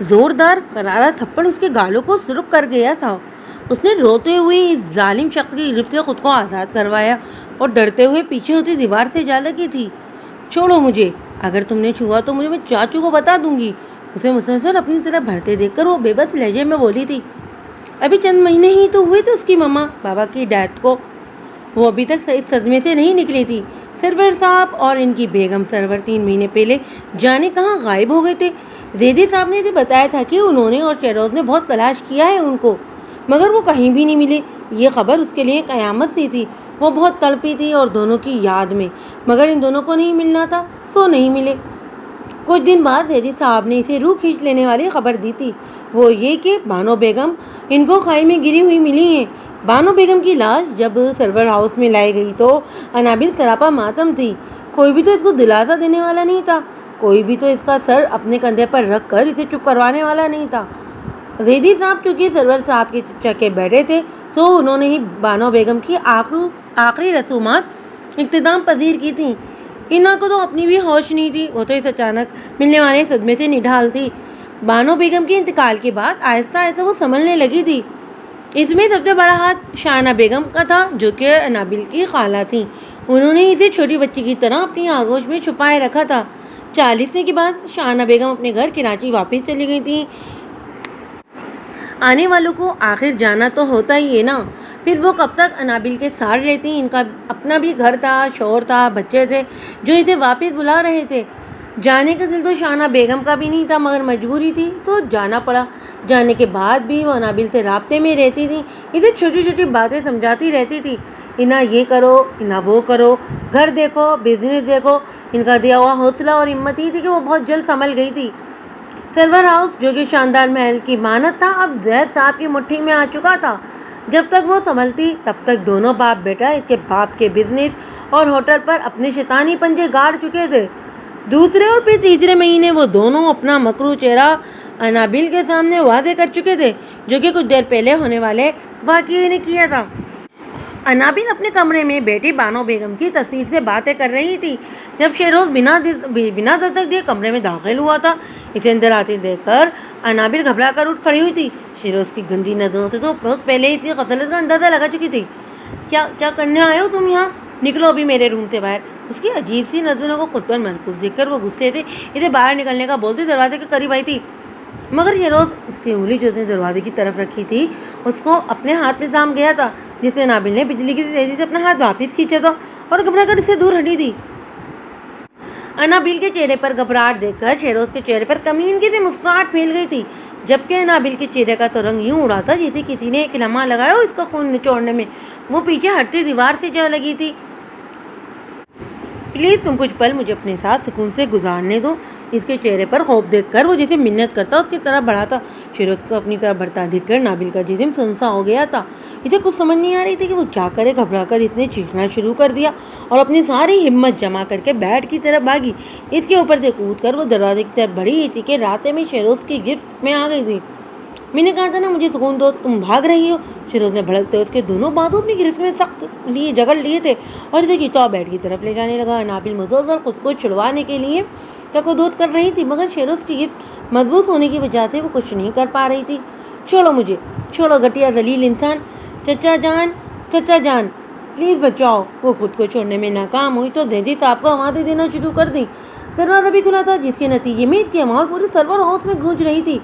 जोरदार करारा थप्पड़ उसके गालों को सुर्ख कर गया था। उसने रोते हुए इस जालिम शख्स की गिरफ्त से खुद को आज़ाद करवाया और डरते हुए पीछे होती दीवार से जा लगी थी। छोड़ो मुझे, अगर तुमने छुआ तो मुझे मैं चाचू को बता दूंगी। उसे मुसलसल अपनी तरफ भरते देखकर वो बेबस लहजे में बोली थी। अभी चंद महीने ही तो हुए थे उसकी मम्मा बाबा की डेथ को। वो अभी तक इस सदमे से नहीं निकली थी। सरवर साहब और इनकी बेगम सरवर 3 महीने पहले जाने कहाँ गायब हो गए थे। जैदी साहब ने इसे बताया था कि उन्होंने और शेरोज ने बहुत तलाश किया है उनको, मगर वो कहीं भी नहीं मिले। ये खबर उसके लिए कयामत सी थी। वो बहुत तड़पी थी और दोनों की याद में, मगर इन दोनों को नहीं मिलना था, सो नहीं मिले। कुछ दिन बाद जैदी साहब ने इसे रूह खींच लेने वाली खबर दी थी। वो ये कि बानो बेगम इनको खाई में गिरी हुई मिली है। बानो बेगम की लाश जब सर्वर हाउस में लाई गई तो अनाबिल सरापा मातम थी। कोई भी तो इसको दिलासा देने वाला नहीं था। कोई भी तो इसका सर अपने कंधे पर रख कर इसे चुप करवाने वाला नहीं था। जैदी साहब चूंकि सरवर साहब के चक्के बैठे थे, तो उन्होंने ही बानो बेगम की आखिरी रसूमात इख्तिताम पजीर की थी। इना को तो अपनी भी होश नहीं थी। वो तो इस अचानक मिलने वाले सदमे से निढाल थी। बानो बेगम के इंतकाल के बाद आहिस्ता आहिस्ता वो संभलने लगी थी। इसमें सबसे बड़ा हाथ शाहना बेगम का था, जो कि अनाबिल की खाला थी। उन्होंने इसे छोटी बच्ची की तरह अपनी आगोश में छुपाए रखा था। 40वें के बाद शाहना बेगम अपने घर कराची वापस चली गई थी। आने वालों को आखिर जाना तो होता ही है ना। फिर वो कब तक अनाबिल के साथ रहती। इनका अपना भी घर था, शौहर था, बच्चे थे जो इसे वापस बुला रहे थे। जाने का दिल तो शाहना बेगम का भी नहीं था, मगर मजबूरी थी, सो जाना पड़ा। जाने के बाद भी वो अनाबिल से राब्ते में रहती थी। इसे छोटी छोटी बातें समझाती रहती थी। इना ये करो, इना वो करो, घर देखो, बिजनेस देखो। इनका दिया हुआ हौसला और हिम्मत ही थी कि वो बहुत जल्द संभल गई थी। सर्वर हाउस जो कि शानदार महल की मानत था, अब जैद साहब की मुट्ठी में आ चुका था। जब तक वो संभलती तब तक दोनों बाप बेटा इसके बाप के बिजनेस और होटल पर अपने शैतानी पंजे गाड़ चुके थे। दूसरे और फिर तीसरे महीने वो दोनों अपना मकरू चेहरा अनाबिल के सामने वाजे कर चुके थे, जो कि कुछ देर पहले होने वाले वाकये ने किया था। अनाबिल अपने कमरे में बेटी बानो बेगम की तस्वीर से बातें कर रही थी जब शेरोज बिना दस्तक दिए कमरे में दाखिल हुआ था। इसे अंदर आते देखकर अनाबिल घबरा कर उठ खड़ी हुई थी। शेरोज की गंदी नजरों से तो बहुत पहले ही इसकी खसलत का अंदाजा लगा चुकी थी। क्या क्या करने आए हो तुम यहाँ? निकलो अभी मेरे रूम से बाहर। उसकी अजीब सी नजरों को खुद पर मरकूज देखकर वो गुस्से से इसे बाहर निकलने का बोलती दरवाजे के करीब आई थी, मगर ये रोज उसकी उंगली जो उसने दरवाजे की तरफ रखी थी उसको अपने हाथ में थाम गया था, जिससे नाबिल ने बिजली की तेजी से अपना हाथ वापस खींचा था और घबराकर इससे दूर हटी थी। अनाबिल के चेहरे पर घबराहट देखकर शेरोज के चेहरे पर कमीनगी से मुस्कुराहट फैल गई थी, जबकि अनाबिल के चेहरे का तो रंग यूं उड़ा था जैसे किसी ने एक लम्हा लगाया हो इसका खून निचोड़ने में। वो पीछे हटती दीवार से जा लगी थी। प्लीज़ तुम कुछ पल मुझे अपने साथ सुकून से गुजारने दो। इसके चेहरे पर खौफ देखकर वो जैसे मिन्नत करता उसकी तरफ बढ़ा था। शेरोज को अपनी तरफ बढ़ता देखकर नाबिल का जिस्म सुनसा हो गया था। इसे कुछ समझ नहीं आ रही थी कि वो क्या करे। घबराकर इसने चीखना शुरू कर दिया और अपनी सारी हिम्मत जमा करके बेड की तरफ भागी। इसके ऊपर से कूद कर वो दरवाजे की तरफ बढ़ी थी कि रास्ते में शेरोज की गिरफ्त में आ गई थी। मैंने कहा था ना मुझे सुकून दो, तुम भाग रही हो। शिरोज ने भड़कते उसके दोनों बाजू अपनी गिरफ्त में सख्त लिए जगड़ लिए थे और इसे खिंचाव बेड की तरफ ले जाने लगा। नाबिल मुसलसल खुद को छुड़वाने के लिए चकोदोद कर रही थी, मगर शेरोज की गिरफ्त मजबूत होने की वजह से वो कुछ नहीं कर पा रही थी। छोड़ो मुझे, छोड़ो घटिया जलील इंसान। चचा जान प्लीज़ बचाओ। वो खुद को छोड़ने में नाकाम हुई तो जैदी साहब को आवाज़ें देना शुरू कर दी। दरवाजा भी खुला था, जिसके नतीजे में इसकी आवाज़ पूरे सर्वर हाउस में गूंज रही थी।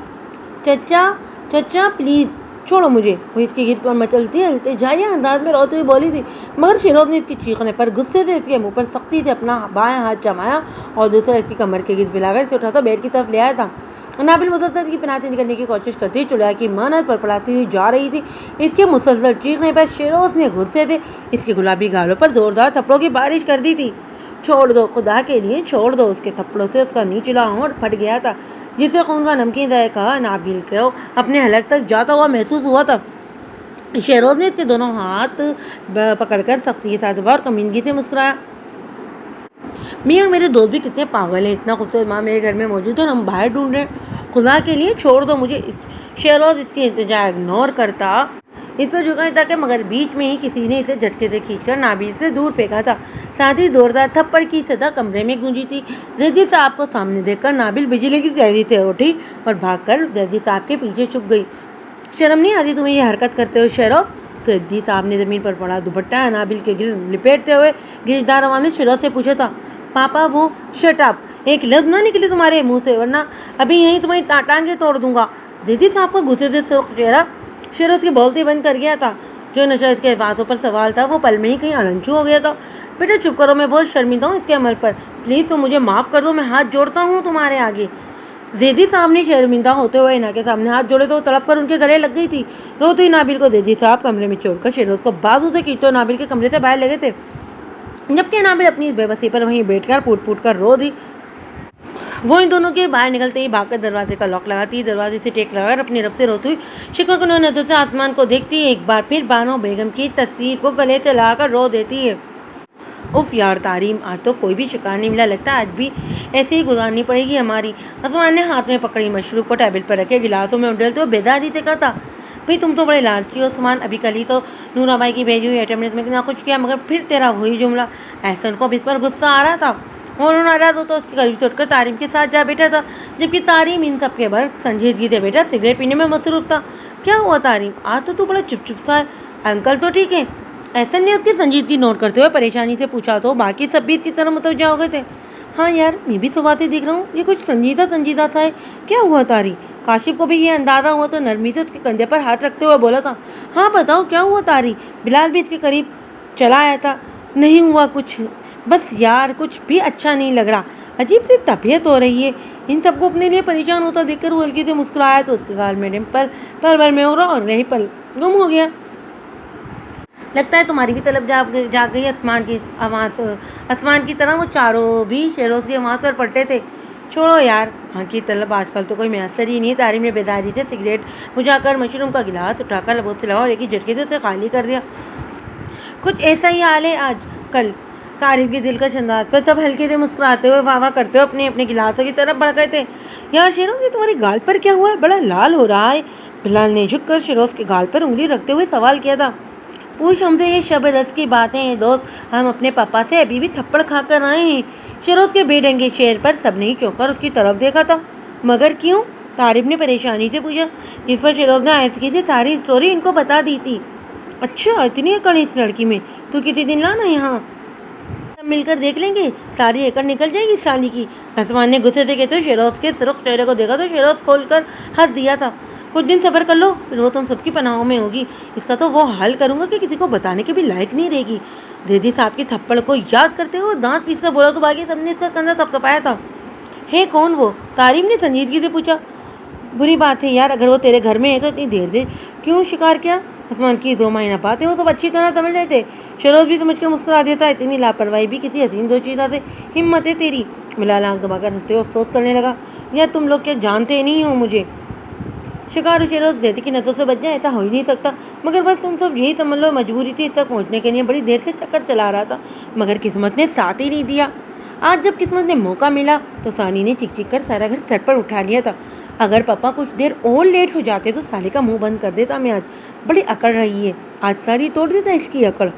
चचा प्लीज़ छोड़ो मुझे। वो इसकी गिरफ्त पर मचलती इल्तिजाई अंदाज में रोते हुए बोली थी, मगर शेरोज ने इसकी चीखने पर गुस्से से इसके मुंह पर सख्ती से अपना बायां हाथ जमाया और दूसरा इसकी कमर के गिर्द मिलाकर इसे उठाकर बेड की तरफ ले आया था। नाबिल मुसलसल की पनाह से निकलने की कोशिश करती चुड़ैल की मानत पर पड़ाती हुई जा रही थी। इसके मुसलसल चीखने पर शेरोज ने गुस्से से इसके गुलाबी गालों पर जोरदार थप्पड़ों की बारिश कर दी थी। छोड़ दो, खुदा के लिए छोड़ दो। उसके थप्पड़ों से उसका निचला होंठ फट गया था, जिससे खून का नमकीन जायका नाबिल को अपने हलक तक जाता हुआ महसूस हुआ था। शेरोज ने इसके दोनों हाथ पकड़कर सख्ती के साथ और कमीनगी से मुस्कुराया। मैं और मेरे दोस्त भी कितने पागल हैं, इतना खूबसूरत माँ मेरे घर में मौजूद है और हम बाहर ढूंढ रहे हैं। खुदा के लिए छोड़ दो मुझे। शेरोज इसकी इंतजार इग्नोर करता इस पर झुका था कि मगर बीच में ही किसी ने इसे झटके से खींचकर नाबिल से दूर फेंका था। साथ ही जोरदार थप्पड़ की सदा कमरे में गूंजी थी। जैदी साहब को सामने देखकर नाबिल बिजली की तेजी से उठी और भागकर जैदी साहब के पीछे छुप गई। शर्म नहीं आती तुम्हें ये हरकत करते हो शेरोफ? जैदी साहब ने जमीन पर पड़ा दुपट्टा नाबिल के गिर लिपेटते हुए गिरदार आवाज में शेरोफ से पूछा था। पापा वो शट अप, एक लफ्ज ना निकले तुम्हारे मुंह से वरना अभी यहीं तुम्हारी टांगे तोड़ दूंगा। जैदी साहब का गुस्से से सुर्ख चेहरा शेरोज की बोलती बंद कर गया था। जो नशा इसके हिफाजतों पर सवाल था वो पल में ही कहीं अड़ंचू हो गया था। बेटा चुप करो, मैं बहुत शर्मिंदा हूँ इसके अमल पर, प्लीज़ तुम मुझे माफ़ कर दो, मैं हाथ जोड़ता हूँ तुम्हारे आगे। जैदी साहब ने शर्मिंदा होते हुए इना के सामने हाथ जोड़े तो तड़प कर उनके गले लग गई थी। रोते ही नाबिल को जैदी साहब कमरे में छोड़कर शेरोज को बाजू से खींचते नाबिल के कमरे से बाहर ले गए थे, जबकि नाबिल अपनी इस बेबसी पर वहीं बैठकर फूट फूट कर रो दी। वो इन दोनों के बाहर निकलते ही भागकर दरवाजे का लॉक लगाती, दरवाजे से टेक लगाकर अपनी रब से रोती हुई शिकवा नजर से आसमान को देखती, एक बार फिर बानो बेगम की तस्वीर को गले से लगाकर रो देती है। उफ यार तारीम, आज तो कोई भी शिकार नहीं मिला, लगता है आज भी ऐसे ही गुजारनी पड़ेगी हमारी। आसमान ने हाथ में पकड़ी मशरूब को टेबल पर रखे गिलासों में उंडेलते हुए बेदारी से कहा था। भाई तुम तो बड़े लालची हो सामान, अभी कल ही तो नूरा बाई की भेजी हुई अटेंडेंस में कितना कुछ किया, मगर फिर तेरा वही जुमला। एहसन को अब इस पर गुस्सा आ रहा था और नाराज होता उसके करीब छोड़कर तारीम के साथ जा बैठा था, जबकि तारीम इन सब के भर संजीदगी से बेटा सिगरेट पीने में मसरूफ था। क्या हुआ तारीम, आज तो तू बड़ा चुप सा है, अंकल तो ठीक है? एहसन ने उसकी संजीदगी नोट करते हुए परेशानी से पूछा तो बाकी सब भी इसकी तरह मुतवज्जा हो गए थे। हाँ यार, मैं भी सुबह से देख रहा हूँ ये कुछ संजीदा सा है, क्या हुआ तारी? काशिफ को भी ये अंदाजा हुआ तो नरमी से उसके कंधे पर हाथ रखते हुए बोला था। हाँ बताओ क्या हुआ तारी? बिलाल भी इसके करीब चला आया था। नहीं हुआ कुछ, बस यार कुछ भी अच्छा नहीं लग रहा, अजीब सी तबीयत हो रही है। इन सबको अपने लिए परेशान होता देखकर वो हल्की से मुस्कुराया तो उसके गाल में डिम्पल पल भर में उड़ा और रही पल गुम हो गया। लगता है तुम्हारी भी तलब जाग गई आसमान की तरह। वो चारों भी शेरोज की आवाज़ पर पड़ते थे। छोड़ो यार, हाँ की तलब आजकल तो कोई मैसर ही नहीं। तारीम ने बेदारी से सिगरेट बुझाकर मशरूम का गिलास उठाकर लबों से लगा और एक ही झटके से उसे खाली कर दिया। कुछ ऐसा ही हाल है आज कल। तारीफ के दिलकश अंदाज पर सब हल्के से मुस्कुराते हुए वाह वाह करते हुए अपने अपने गिलासों की तरफ बढ़ गए थे। यार शेरोज, ये तुम्हारे गाल पर क्या हुआ है, बड़ा लाल हो रहा है? बिलाल ने झुककर शेरोज के गाल पर उंगली रखते हुए सवाल किया था। पूछ हमसे ये शब रस की बातें हैं दोस्त, हम अपने पापा से अभी भी थप्पड़ खाकर आए हैं। शेरोज के बेढंगे शेर पर सबने ही चौंकर उसकी तरफ देखा था। मगर क्यों? तारिफ ने परेशानी से पूछा। इस पर शेरोज ने आयसकी से सारी स्टोरी इनको बता दी थी। अच्छा, इतनी अकड़ इस लड़की में, तू किसी दिन लाना यहाँ, सब मिलकर देख लेंगे, सारी एकड़ निकल जाएगी साली की। आसमान ने गुस्से से कहते शेरोज के सुर्ख चेहरे को देखा तो शेरोज खोलकर हंस दिया था। कुछ दिन सब्र कर लो, फिर वो तुम सबकी पनाहों में होगी। इसका तो वो हाल करूंगा कि किसी को बताने के भी लायक नहीं रहेगी। दीदी साहब की थप्पड़ को याद करते हुए दांत पीस कर बोला तो बाकी सबने इसका कंधा थपथपाया था। है कौन वो? तारीम ने संजीदगी से पूछा। बुरी बात है यार, अगर वो तेरे घर में है तो इतनी देर से क्यों शिकार किया? आसमान की दो मायना बातें वो सब अच्छी तरह समझ रहे थे। शरोज भी समझकर मुस्कुरा देता, इतनी लापरवाही भी किसी हसीन दोशीदा से हिम्मत है तेरी। बिलाल आंख दबाकर हंसते हुए अफसोस करने लगा। यार तुम लोग क्या जानते नहीं हो मुझे। शिकार शेरोज जैदी की नजरों से बच जाए ऐसा हो ही नहीं सकता, मगर बस तुम सब यही समझ लो मजबूरी थी। तक पहुंचने के लिए बड़ी देर से चक्कर चला रहा था, मगर किस्मत ने साथ ही नहीं दिया। आज जब किस्मत ने मौका मिला तो सानी ने चिक चिक कर सारा घर सर पर उठा लिया था। अगर पापा कुछ देर और लेट हो जाते तो साले का मुंह बंद कर देता मैं। आज बड़ी अकड़ रही है, आज सारी तोड़ देता इसकी अकड़।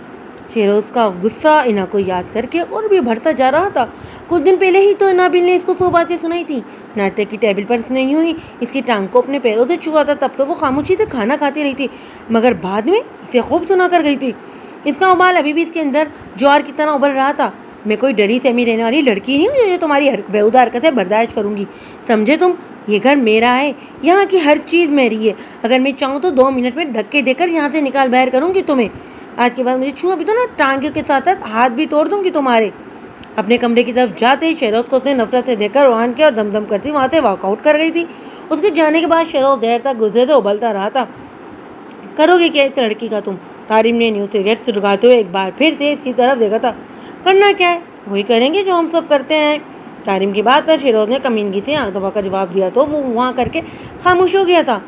शेरोज का गुस्सा इना को याद करके और भी बढ़ता जा रहा था। कुछ दिन पहले ही तो नाबिल ने इसको 100 बातें सुनाई थी। नाश्ते की टेबल पर इसने यूं ही इसकी टांग को अपने पैरों से छुआ था, तब तो वो खामोशी से खाना खाती रही थी, मगर बाद में इसे खूब सुना कर गई थी। इसका उबाल अभी भी इसके अंदर ज्वार की तरह उबल रहा था। मैं कोई डरी सहमी रहने वाली लड़की नहीं हूँ जो तुम्हारी बेहुदा हरकतें बर्दाश्त करूंगी, समझे तुम? ये घर मेरा है, यहाँ की हर चीज़ मेरी है। अगर मैं चाहूँ तो 2 मिनट में धक्के देकर यहाँ से निकाल बाहर करूँगी तुम्हें। आज के बाद मुझे छुआ भी तो ना, टांगे के साथ साथ हाथ भी तोड़ दूंगी तुम्हारे। अपने कमरे की तरफ जाते ही शेरोज को उसने नफरत से देखकर रोहान किया और दम करती वहाँ से वॉकआउट कर गई थी। उसके जाने के बाद शेरोज देर तक गुस्से से उबलता रहा था। करोगे क्या इस लड़की का तुम? तारिम ने न्यू सिगरेट सुलगाते हुए एक बार फिर से इसकी तरफ देखा था। करना क्या है, वही करेंगे जो हम सब करते हैं। तारिम की बात पर शेरोज ने कमीनगी से आंख दबाकर जवाब दिया तो वो वहाँ करके खामोश हो गया था।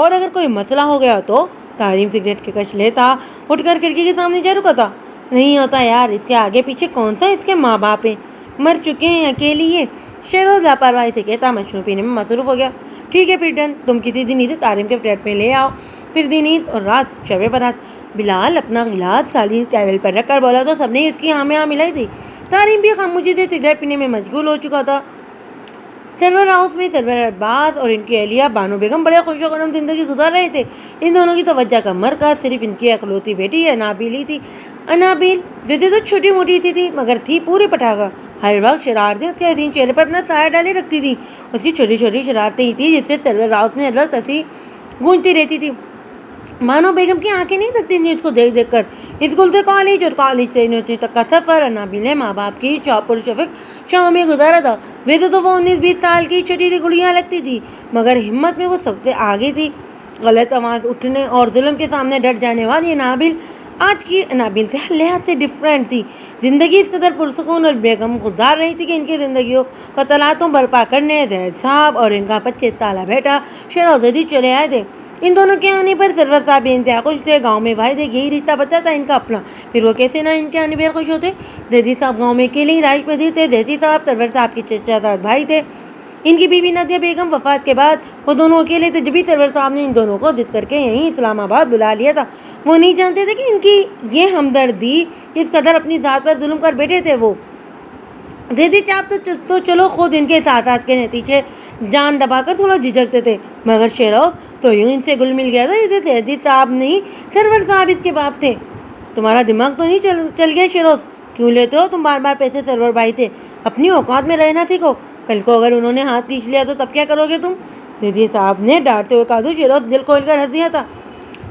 और अगर कोई मसला हो गया तो तारिम सिगरेट के कश लेता, उठकर खिड़की के सामने जा रुका था। नहीं होता यार, इसके आगे पीछे कौन सा इसके माँ बाप है, मर चुके हैं, अकेली है। शेरोज लापरवाही से कहता मशरूब पीने में मसरूफ हो गया। ठीक है फिर डन, तुम किसी दिन इसे तारिम के फ्लैट में ले आओ, फिर दिन ईद और रात शब बारात। बिलाल अपना गिलास खाली टेबल पर रखकर बोला तो सबने इसकी हाँ में हाँ मिलाई थी। तारिम भी खामोशी से सिगरेट पीने में मशगूल हो चुका था। सर्वर हाउस में सर्वर अब्बास और इनकी अहलिया बानो बेगम बड़े खुशोखरम जिंदगी गुजार रहे थे। इन दोनों की तवज्जो का मरकज सिर्फ इनकी अकलौती बेटी अनाबिल ही थी। अनाबिल वैसे तो छोटी मोटी सी थी मगर थी पूरी पटाखा। हर वक्त शरारतें उसके हसीन चेहरे पर अपना साया डाले रखती थी। उसकी छोटी छोटी शरारतें ही थी जिससे सर्वर हाउस में हर वक्त हंसी गूंजती रहती थी। मानो बेगम की आंखें नहीं थकती थी इसको देख देख कर। स्कूल से कॉलेज और कॉलेज से यूनिवर्सिटी तक का सफर अनाबिल ने माँ बाप की चौपुर शफक शाम में गुजारा था। वैसे तो वो 19-20 साल की छोटी सी गुड़िया लगती थी मगर हिम्मत में वो सबसे आगे थी। गलत आवाज उठने और जुल्म के सामने डट जाने वाली अनाबिल आज की अनाबिल से लिहाज से डिफरेंट थी। जिंदगी इस कदर पुरसकून और बेगम गुजार रही थी कि इनकी जिंदगियों का तलातों बर्पा करने जैद साहब और इनका 25 साल बेटा शेराजदी चले आए थे। इन दोनों के आने पर सरवर साहब इंतहा खुश थे। गांव में वाहिद यही रिश्ता बचा था इनका अपना। फिर वो कैसे ना इनके आने पर खुश होते। जैदी साहब गांव में अकेले ही राज पसीर थे। जैदी साहब सरवर साहब के चचा भाई थे। इनकी बीवी नदिया बेगम वफात के बाद वो दोनों अकेले थे। जब भी सरवर साहब ने इन दोनों को जिद करके यहीं इस्लामाबाद बुला लिया था। वो नहीं जानते थे कि इनकी ये हमदर्दी किस कदर अपनी जात पर जुल्म कर बैठे थे। वो जैदी चाप तो चलो खुद इनके साथ के नतीजे जान दबाकर थोड़ा झिझकते थे मगर शेरोज तो यूं इनसे गुल मिल गया था जैसे जैदी साहब नहीं सरवर साहब इसके बाप थे। तुम्हारा दिमाग तो नहीं चल गया शेरोज? क्यों लेते हो तुम बार बार पैसे सरवर भाई से? अपनी औकात में रहना सीखो। कल को अगर उन्होंने हाथ खींच लिया तो तब क्या करोगे तुम? जैदी साहब ने डांटते हुए कहा। शेरोज दिल खोल कर हंस दिया था।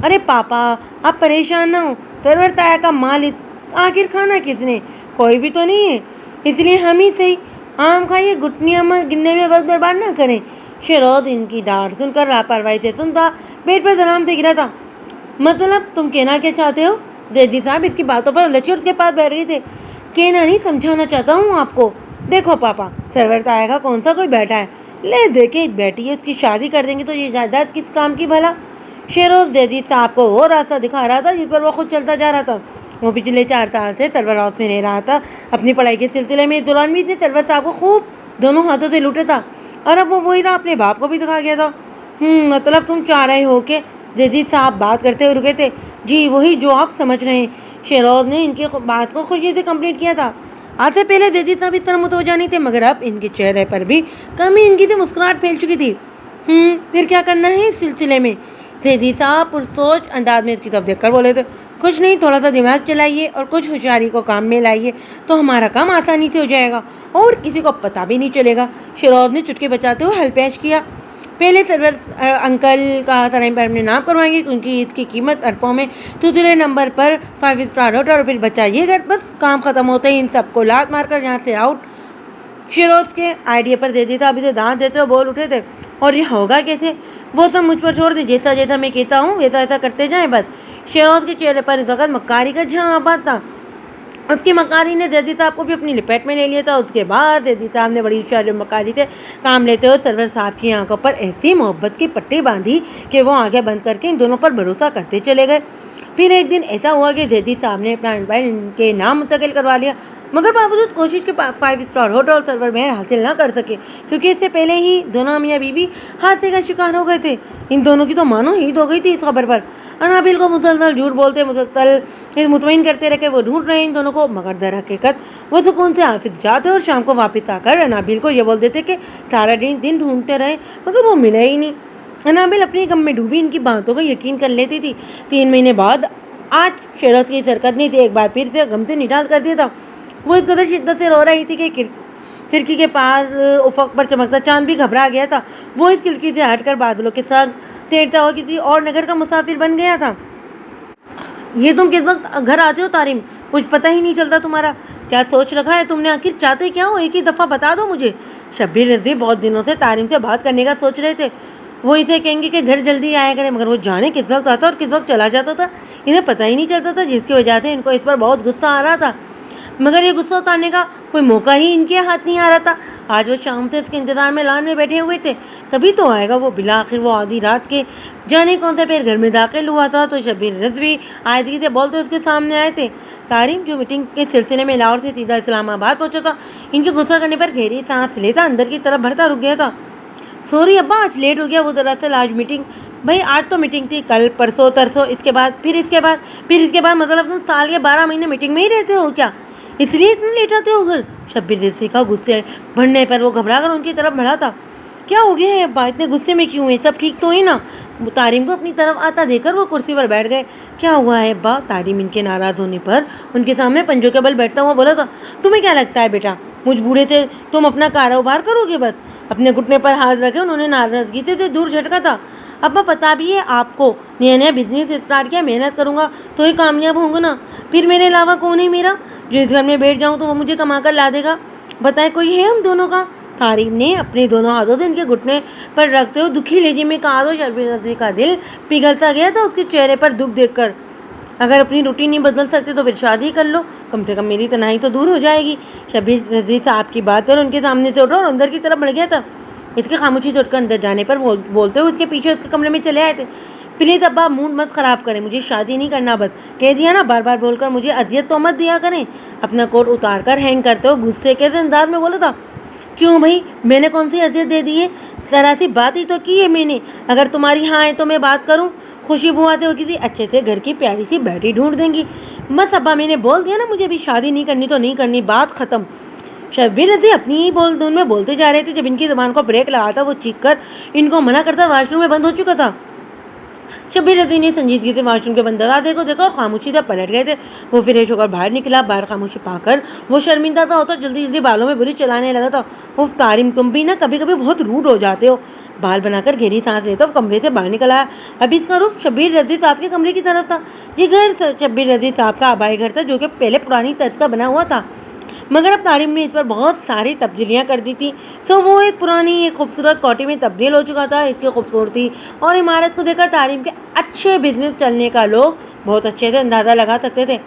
अरे पापा आप परेशान ना हो। सरवर ताया का माल आखिर खाना किसने? कोई भी तो नहीं है, इसलिए हम ही सही आम खाइए, गुटनियाँ गिनने में वक्त बर्बाद ना करें। शेरोज इनकी डांट सुनकर लापरवाही से सुनता पेट पर सलाम से गिरा था। मतलब तुम कहना क्या चाहते हो? जैदी साहब इसकी बातों पर उलझे और उसके पास बैठ गए थे। कहना नहीं समझाना चाहता हूँ आपको। देखो पापा सरवर ताया का कौन सा कोई बैठा है, ले देखे एक बेटी है उसकी शादी कर देंगे तो ये जायदाद किस काम की भला? शेरोज जैदी साहब को वो रास्ता दिखा रहा था जिस पर वो खुद चलता जा रहा था। वो पिछले 4 साल से सरवर हाउस में रह रहा था अपनी पढ़ाई के सिलसिले में। इस दौरान भी इसने सरवर साहब को खूब दोनों हाथों से लूटा था और अब वो वही रहा अपने बाप को भी दिखा गया था। मतलब तुम चाह रहे हो कि? जैदी साहब बात करते हुए रुके थे। जी वही जो आप समझ रहे हैं। शेरोज ने इनकी बात को खुशी से कंप्लीट किया था। आज से पहले जैदी साहब इस तरह मुतवज्जा नहीं थे मगर अब इनके चेहरे पर भी कमी इनकी से मुस्कुराहट फैल चुकी थी। फिर क्या करना है इस सिलसिले में? जैदी साहब पुरसोच अंदाज में इसकी तरफ देखकर बोले थे। कुछ नहीं, थोड़ा सा दिमाग चलाइए और कुछ होशियारी को काम में लाइए तो हमारा काम आसानी से हो जाएगा और किसी को पता भी नहीं चलेगा। शेरोज ने चुटकी बचाते हुए हल पेश किया। पहले सरवर अंकल का सराय पर अपने नाम करवाएंगे क्योंकि इसकी कीमत अरबों में। दूसरे नंबर पर 5 स्टार होटल और फिर बचाइए घर। बस काम खत्म होते ही इन सबको लात मारकर यहाँ से आउट। शेरोज के आइडिया पर जैदी साहब इसे दांत देते हुए बोल उठे थे। और ये होगा कैसे? वो सब मुझ पर छोड़ दे, जैसा जैसा मैं कहता हूँ वैसा वैसा करते जाएं बस। शेरोज के चेहरे पर इस वक्त मक्कारी का झांपा था। उसकी मकारी ने जैदी साहब को भी अपनी लिपेट में ले लिया था। उसके बाद जैदी साहब ने बड़ी होशियारी मकारी से काम लेते हुए सरवर साहब की आंखों पर ऐसी मोहब्बत की पट्टी बांधी कि वो आंखें बंद करके इन दोनों पर भरोसा करते चले गए। फिर एक दिन ऐसा हुआ कि जैदी साहब ने अपना एम्पायर इनके नाम मुंतकिल करवा लिया मगर बावजूद कोशिश के 5 स्टार होटल सर्वर में हासिल ना कर सके क्योंकि इससे पहले ही दोनों मियाँ बीवी हादसे का शिकार हो गए थे। इन दोनों की तो मानो ईद हो गई थी इस खबर पर। अनाबिल को मुसलसल झूठ बोलते मुसलसल मुतमईन करते रखे वो ढूंढ रहे इन दोनों को मगर दर हकीकत वो सुकून से ऑफिस जाते और शाम को वापस आकर अनाबिल को ये बोल देते कि सारा दिन ढूंढते रहे मगर वो मिला ही नहीं। अनाबिल अपनी गम में डूबी इनकी बातों को यकीन कर लेती थी। 3 महीने बाद आज शेरोज की सरकत से एक बार फिर से गम से निडाल कर दिया था। वो इस कदर शिद्दत से रो रही थी कि खिड़की के पास उफक पर चमकता चांद भी घबरा गया था। वो इस खिड़की से हटकर बादलों के साथ तैरता हुआ किसी और नगर का मुसाफिर बन गया था। ये तुम किस वक्त घर आते हो तारिम? कुछ पता ही नहीं चलता तुम्हारा। क्या सोच रखा है तुमने? आखिर चाहते क्या हो? एक ही दफ़ा बता दो मुझे। शब्बीर रज़वी बहुत दिनों से तारिम से बात करने का सोच रहे थे। वो इसे कहेंगे कि घर जल्दी आया करें मगर वो जाने किस वक्त आता और किस वक्त चला जाता था इन्हें पता ही नहीं चलता था जिसकी वजह से इनको इस पर बहुत गुस्सा आ रहा था मगर ये गुस्सा उतारने का कोई मौका ही इनके हाथ नहीं आ रहा था। आज वो शाम से इसके इंतजार में लान में बैठे हुए थे कभी तो आएगा वो। बिला आखिर वो आधी रात के जाने कौन सा पैर घर में दाखिल हुआ था तो शब्बीर रज़वी आयदगी से बोलते उसके सामने आए थे। तारिम जो मीटिंग के सिलसिले में लाहौर से सीधा इस्लामाबाद पहुंचा था इनके गुस्सा करने पर गहरी सांस लेता अंदर की तरफ बढ़ता रुक गया था। सॉरी अब्बा आज लेट हो गया। वो दरअसल आज मीटिंग भाई आज तो मीटिंग थी, कल परसों तरसों, इसके बाद फिर इसके बाद मतलब तुम साल के 12 महीने मीटिंग में ही रहते हो क्या? इसलिए इतने लेट आते हो घर? शब्बीर रज़ी का गुस्से बढ़ने पर वो घबरा कर उनकी तरफ बढ़ा था। क्या हो गया है अब्बा, इतने गुस्से में क्यों है? सब ठीक तो है ना? तारिम को अपनी तरफ आता देखकर वो कुर्सी पर बैठ गए। क्या हुआ है अब्बा? तारिम इनके नाराज होने पर उनके सामने पंजों के बल बैठता हुआ बोला था। तुम्हें क्या लगता है बेटा, मुझ बूढ़े से तुम अपना कारोबार करोगे? बस अपने घुटने पर हाथ रखे उन्होंने नाराजगी से दूर झटका था। अब्बा पता भी है आपको, नया नया बिजनेस स्टार्ट किया, मेहनत करूंगा तो ही कामयाब होंगे ना। फिर मेरे अलावा कौन है मेरा? जो इस घर में बैठ जाऊं तो वो मुझे कमा कर ला देगा? बताए कोई है हम दोनों का? तारिम ने अपने दोनों हाथों से इनके घुटने पर रखते हुए दुखी लहजे में कहा तो शब्बीर रज़ी का दिल पिघलता गया था उसके चेहरे पर दुख देखकर। अगर अपनी रूटीन नहीं बदल सकते तो फिर शादी कर लो, कम से कम मेरी तन्हाई तो दूर हो जाएगी। शब्बीर रज़ी साहब की बात पर उनके सामने से उठा और अंदर की तरफ बढ़ गया था। इसके खामोशी से उठकर अंदर जाने पर बोलते हुए उसके पीछे उसके कमरे में चले आए थे। प्लीज़ अब्बा मूड मत ख़राब करें, मुझे शादी नहीं करना, बस कह दिया ना। बार बार बोलकर मुझे अजियत तो मत दिया करें। अपना कोट उतार कर हैंग करते हुए गुस्से के अंदाज में बोला था। क्यों भाई, मैंने कौन सी अजियत दे दी है? जरा सी बात ही तो की है मैंने। अगर तुम्हारी हाँ है तो मैं बात करूँ। खुशी बुआ से वो किसी अच्छे से घर की प्यारी सी बेटी ढूंढ देंगी। बस अब्बा मैंने बोल दिया ना, मुझे अभी शादी नहीं करनी तो नहीं करनी, बात खत्म। शब्बीर रज़ी अपनी ही बोल धुन में बोलते जा रहे थे। जब इनकी जुबान को ब्रेक लगा था वो चीख कर इनको मना करता वॉशरूम में बंद हो चुका था। शब्बीर रज़ी ने संजीदगी से वॉशरूम के बंद दरवाजे को देखा और खामोशी से पलट गए थे। वो फ्रेश होकर बाहर निकला। बाहर खामोशी पाकर वो शर्मिंदा सा होता जल्दी जल्दी बालों में बुरी चलाने लगा था। उफ तारिम, तुम भी ना कभी कभी बहुत रूड हो जाते हो। बाल बनाकर गहरी सांस लेता वो कमरे से बाहर निकल आया। अभी इसका रुख शब्बीर रज़ी साहब के कमरे की तरफ था। ये घर शब्बीर रज़ी साहब का आबाई घर था जो कि पहले पुरानी तर्ज का बना हुआ था, मगर अब तारिम ने इस पर बहुत सारी तब्दीलियां कर दी थी। सो वो एक पुरानी एक खूबसूरत कोठी में तब्दील हो चुका था। इसकी खूबसूरती और इमारत को देखकर तारिम के अच्छे बिजनेस चलने का लोग बहुत अच्छे से अंदाज़ा लगा सकते थे।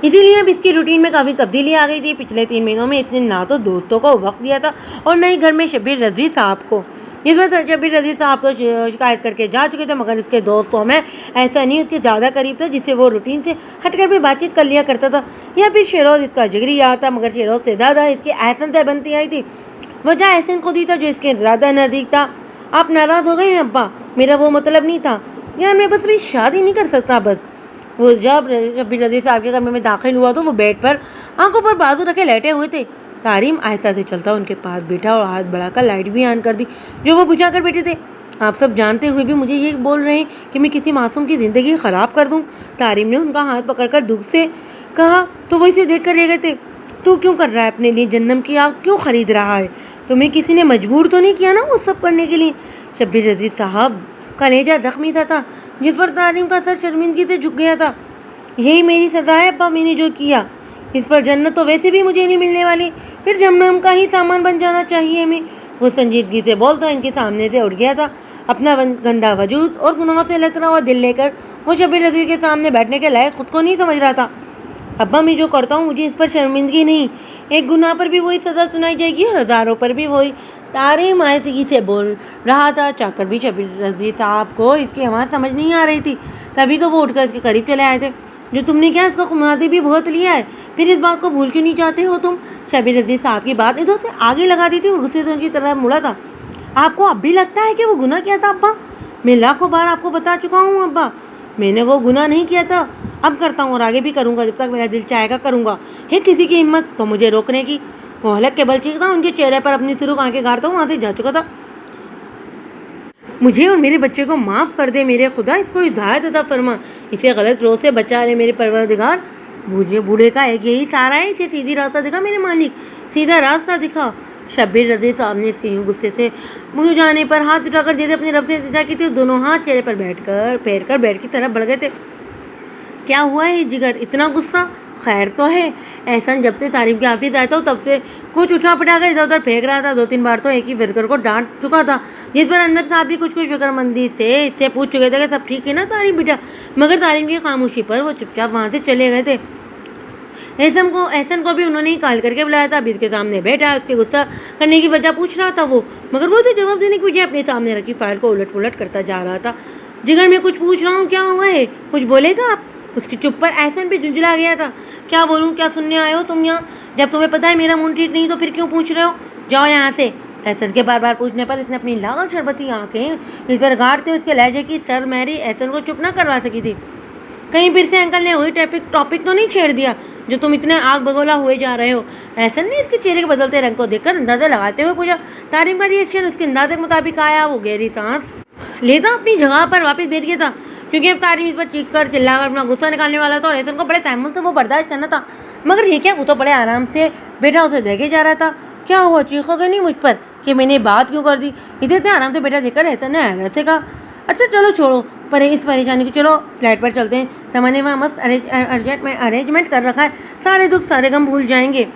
इसीलिए अब इसकी रूटीन में काफ़ी तब्दीली आ गई थी। पिछले 3 महीनों में इसने ना तो दोस्तों को वक्त दिया था और न ही घर में शब्बीर रज़ी साहब को। इस बार शब्बीर रज़ी साहब तो शिकायत करके जा चुके थे, मगर इसके दोस्तों में ऐसा नहीं उसके ज़्यादा करीब था जिससे वो रूटीन से हटकर भी बातचीत कर लिया करता था। या फिर शेरोज़ इसका जिगरी यार था, मगर शेरोज़ से ज़्यादा इसके एहसन से बनती आई थी। वजह एहसन खुद ही था जो इसके ज़्यादा नज़दीक था। आप नाराज़ हो गए हैं अब्बा? मेरा वो मतलब नहीं था यार, मैं बस अभी शादी नहीं कर सकता। बस वो जब शब्बीर रज़ी साहब के कमरे में दाखिल हुआ तो वो बेड पर आंखों पर बाजू रखे लेटे हुए थे। तारिम आहिस्ता से चलता उनके पास बैठा और हाथ बढ़ाकर लाइट भी ऑन कर दी जो वो बुझा कर बैठे थे। आप सब जानते हुए भी मुझे ये बोल रहे हैं कि मैं किसी मासूम की ज़िंदगी ख़राब कर दूं? तारिम ने उनका हाथ पकड़कर दुख से कहा तो वो इसे देख कर रह गए थे। तू क्यों कर रहा है? अपने लिए जन्नम की आग क्यों खरीद रहा है? तुम्हें किसी ने मजबूर तो नहीं किया ना वो सब करने के लिए? शब्बीर रज़ी साहब कलेजा जख्मी सा था जिस पर तारिम का सर शर्मिंदगी से झुक गया था। यही मेरी सजा है अब्बा, मैंने जो किया। इस पर जन्नत तो वैसे भी मुझे नहीं मिलने वाली, फिर जहन्नम का ही सामान बन जाना चाहिए मैं। वो संजीदगी से बोलता इनके सामने से उठ गया था। अपना गंदा वजूद और गुनाहों से लतरा हुआ दिल लेकर वो शब्बीर रज़ी के सामने बैठने के लायक खुद को नहीं समझ रहा था। अब्बा मैं जो करता हूँ मुझे इस पर शर्मिंदगी नहीं, एक गुनाह पर भी वही सज़ा सुनाई जाएगी और हज़ारों पर भी वही। तारिम आहिस्तगी से बोल रहा था। चाकर भी शब्बीर रज़ी साहब को इसकी आवाज़ समझ नहीं आ रही थी, तभी तो वो उठकर इसके करीब चले आए थे। जो तुमने क्या इसका खुमादी भी बहुत लिया है, फिर इस बात को भूल क्यों नहीं चाहते हो तुम? शब्बीर रज़ी साहब की बात इधर से आगे लगा दी थी। वो गुस्से से उनकी तरफ मुड़ा था। आपको अब भी लगता है कि वो गुनाह किया था अब्बा? मैं लाखों बार आपको बता चुका हूँ अब्बा, मैंने वो गुनाह नहीं किया था। अब करता हूँ और आगे भी करूँगा, जब तक मेरा दिल चाहेगा करूँगा। है किसी की हिम्मत तो मुझे रोकने की? वो हलक के बल चीखता उनके चेहरे पर अपनी सुर्ख आंखें गाड़ता हूँ वहाँ से जा चुका था। मुझे और मेरे बच्चे को माफ़ कर दे मेरे खुदा, इसको हिदायत अता फरमा, इसे गलत रोज से बचा ले मेरे परवरदिगार। बूढ़े का एक यही सहारा है, इसे सीधी रास्ता दिखा मेरे मालिक, सीधा रास्ता दिखा। शब्बीर रज़ी साहब ने इसके यूँ गुस्से से मुँह जाने पर हाथ उठाकर जैसे अपनी रब से इल्तिजा की थी, दोनों हाथ चेहरे पर फेर कर बेड की तरफ बढ़ गए थे। क्या हुआ है जिगर, इतना गुस्सा? खैर तो है। एहसन जब से तारिम के ऑफिस आया था तब से कुछ उठा पटाकर इधर उधर फेंक रहा था। 2-3 बार तो एक ही वर्कर को डांट चुका था, जिस पर अनवर साहब भी कुछ फिक्रमंदी से इससे पूछ चुके थे कि सब ठीक है ना तारिम बेटा, मगर तारिम की खामोशी पर वो चुपचाप वहाँ से चले गए थे। एहसन को भी उन्होंने ही कॉल करके बुलाया था। अभी इसके सामने बैठा, उसके गुस्सा करने की वजह पूछ रहा था वो, मगर वो तो जवाब देने की वजह अपने सामने रखी फाइल को उलट पुलट करता जा रहा था। जिगर मैं कुछ पूछ रहा हूँ, क्या हुआ है, कुछ बोलेगा आप? उसकी चुप पर एहसन भी झुंझला गया था। क्या बोलूँ, क्या सुनने आए हो तुम यहाँ? जब तुम्हें पता है मेरा मूड ठीक नहीं तो फिर क्यों पूछ रहे हो? जाओ यहाँ से। एहसन के बार बार पूछने पर इसने अपनी लाल शरबती आंखें इस पर गाड़ते उसके लहजे की सर मैरी एहसन को चुप न करवा सकी थी। कहीं फिर से अंकल ने वही टॉपिक तो नहीं छेड़ दिया जो तुम इतने आग बगोला हुए जा रहे हो? एहसन ने इसके चेहरे के बदलते रंग को देखकर अंदाजा लगाते हुए पूछा। तारिम का रिएक्शन उसके अंदाजे के मुताबिक आया। वो गहरी सांस लेता अपनी जगह पर वापस बैठ गया था, क्योंकि अब तारिम इस पर चीख कर चिल्लाकर अपना गुस्सा निकालने वाला था और एहसन को बड़े तहम्मुल से वो बर्दाश्त करना था। मगर ये क्या, वो तो बड़े आराम से बैठा उसे देखे जा रहा था। क्या हुआ, चीखोगे नहीं मुझ पर कि मैंने बात क्यों कर दी? इसे इतने आराम से बैठा देखकर एहसन ने हैरत से कहा, अच्छा चलो छोड़ो पर इस परेशानी को, चलो फ्लैट पर चलते हैं। सामान्य वहाँ मस्त अरेंजमेंट कर रखा है, सारे दुख सारे गम भूल जाएंगे।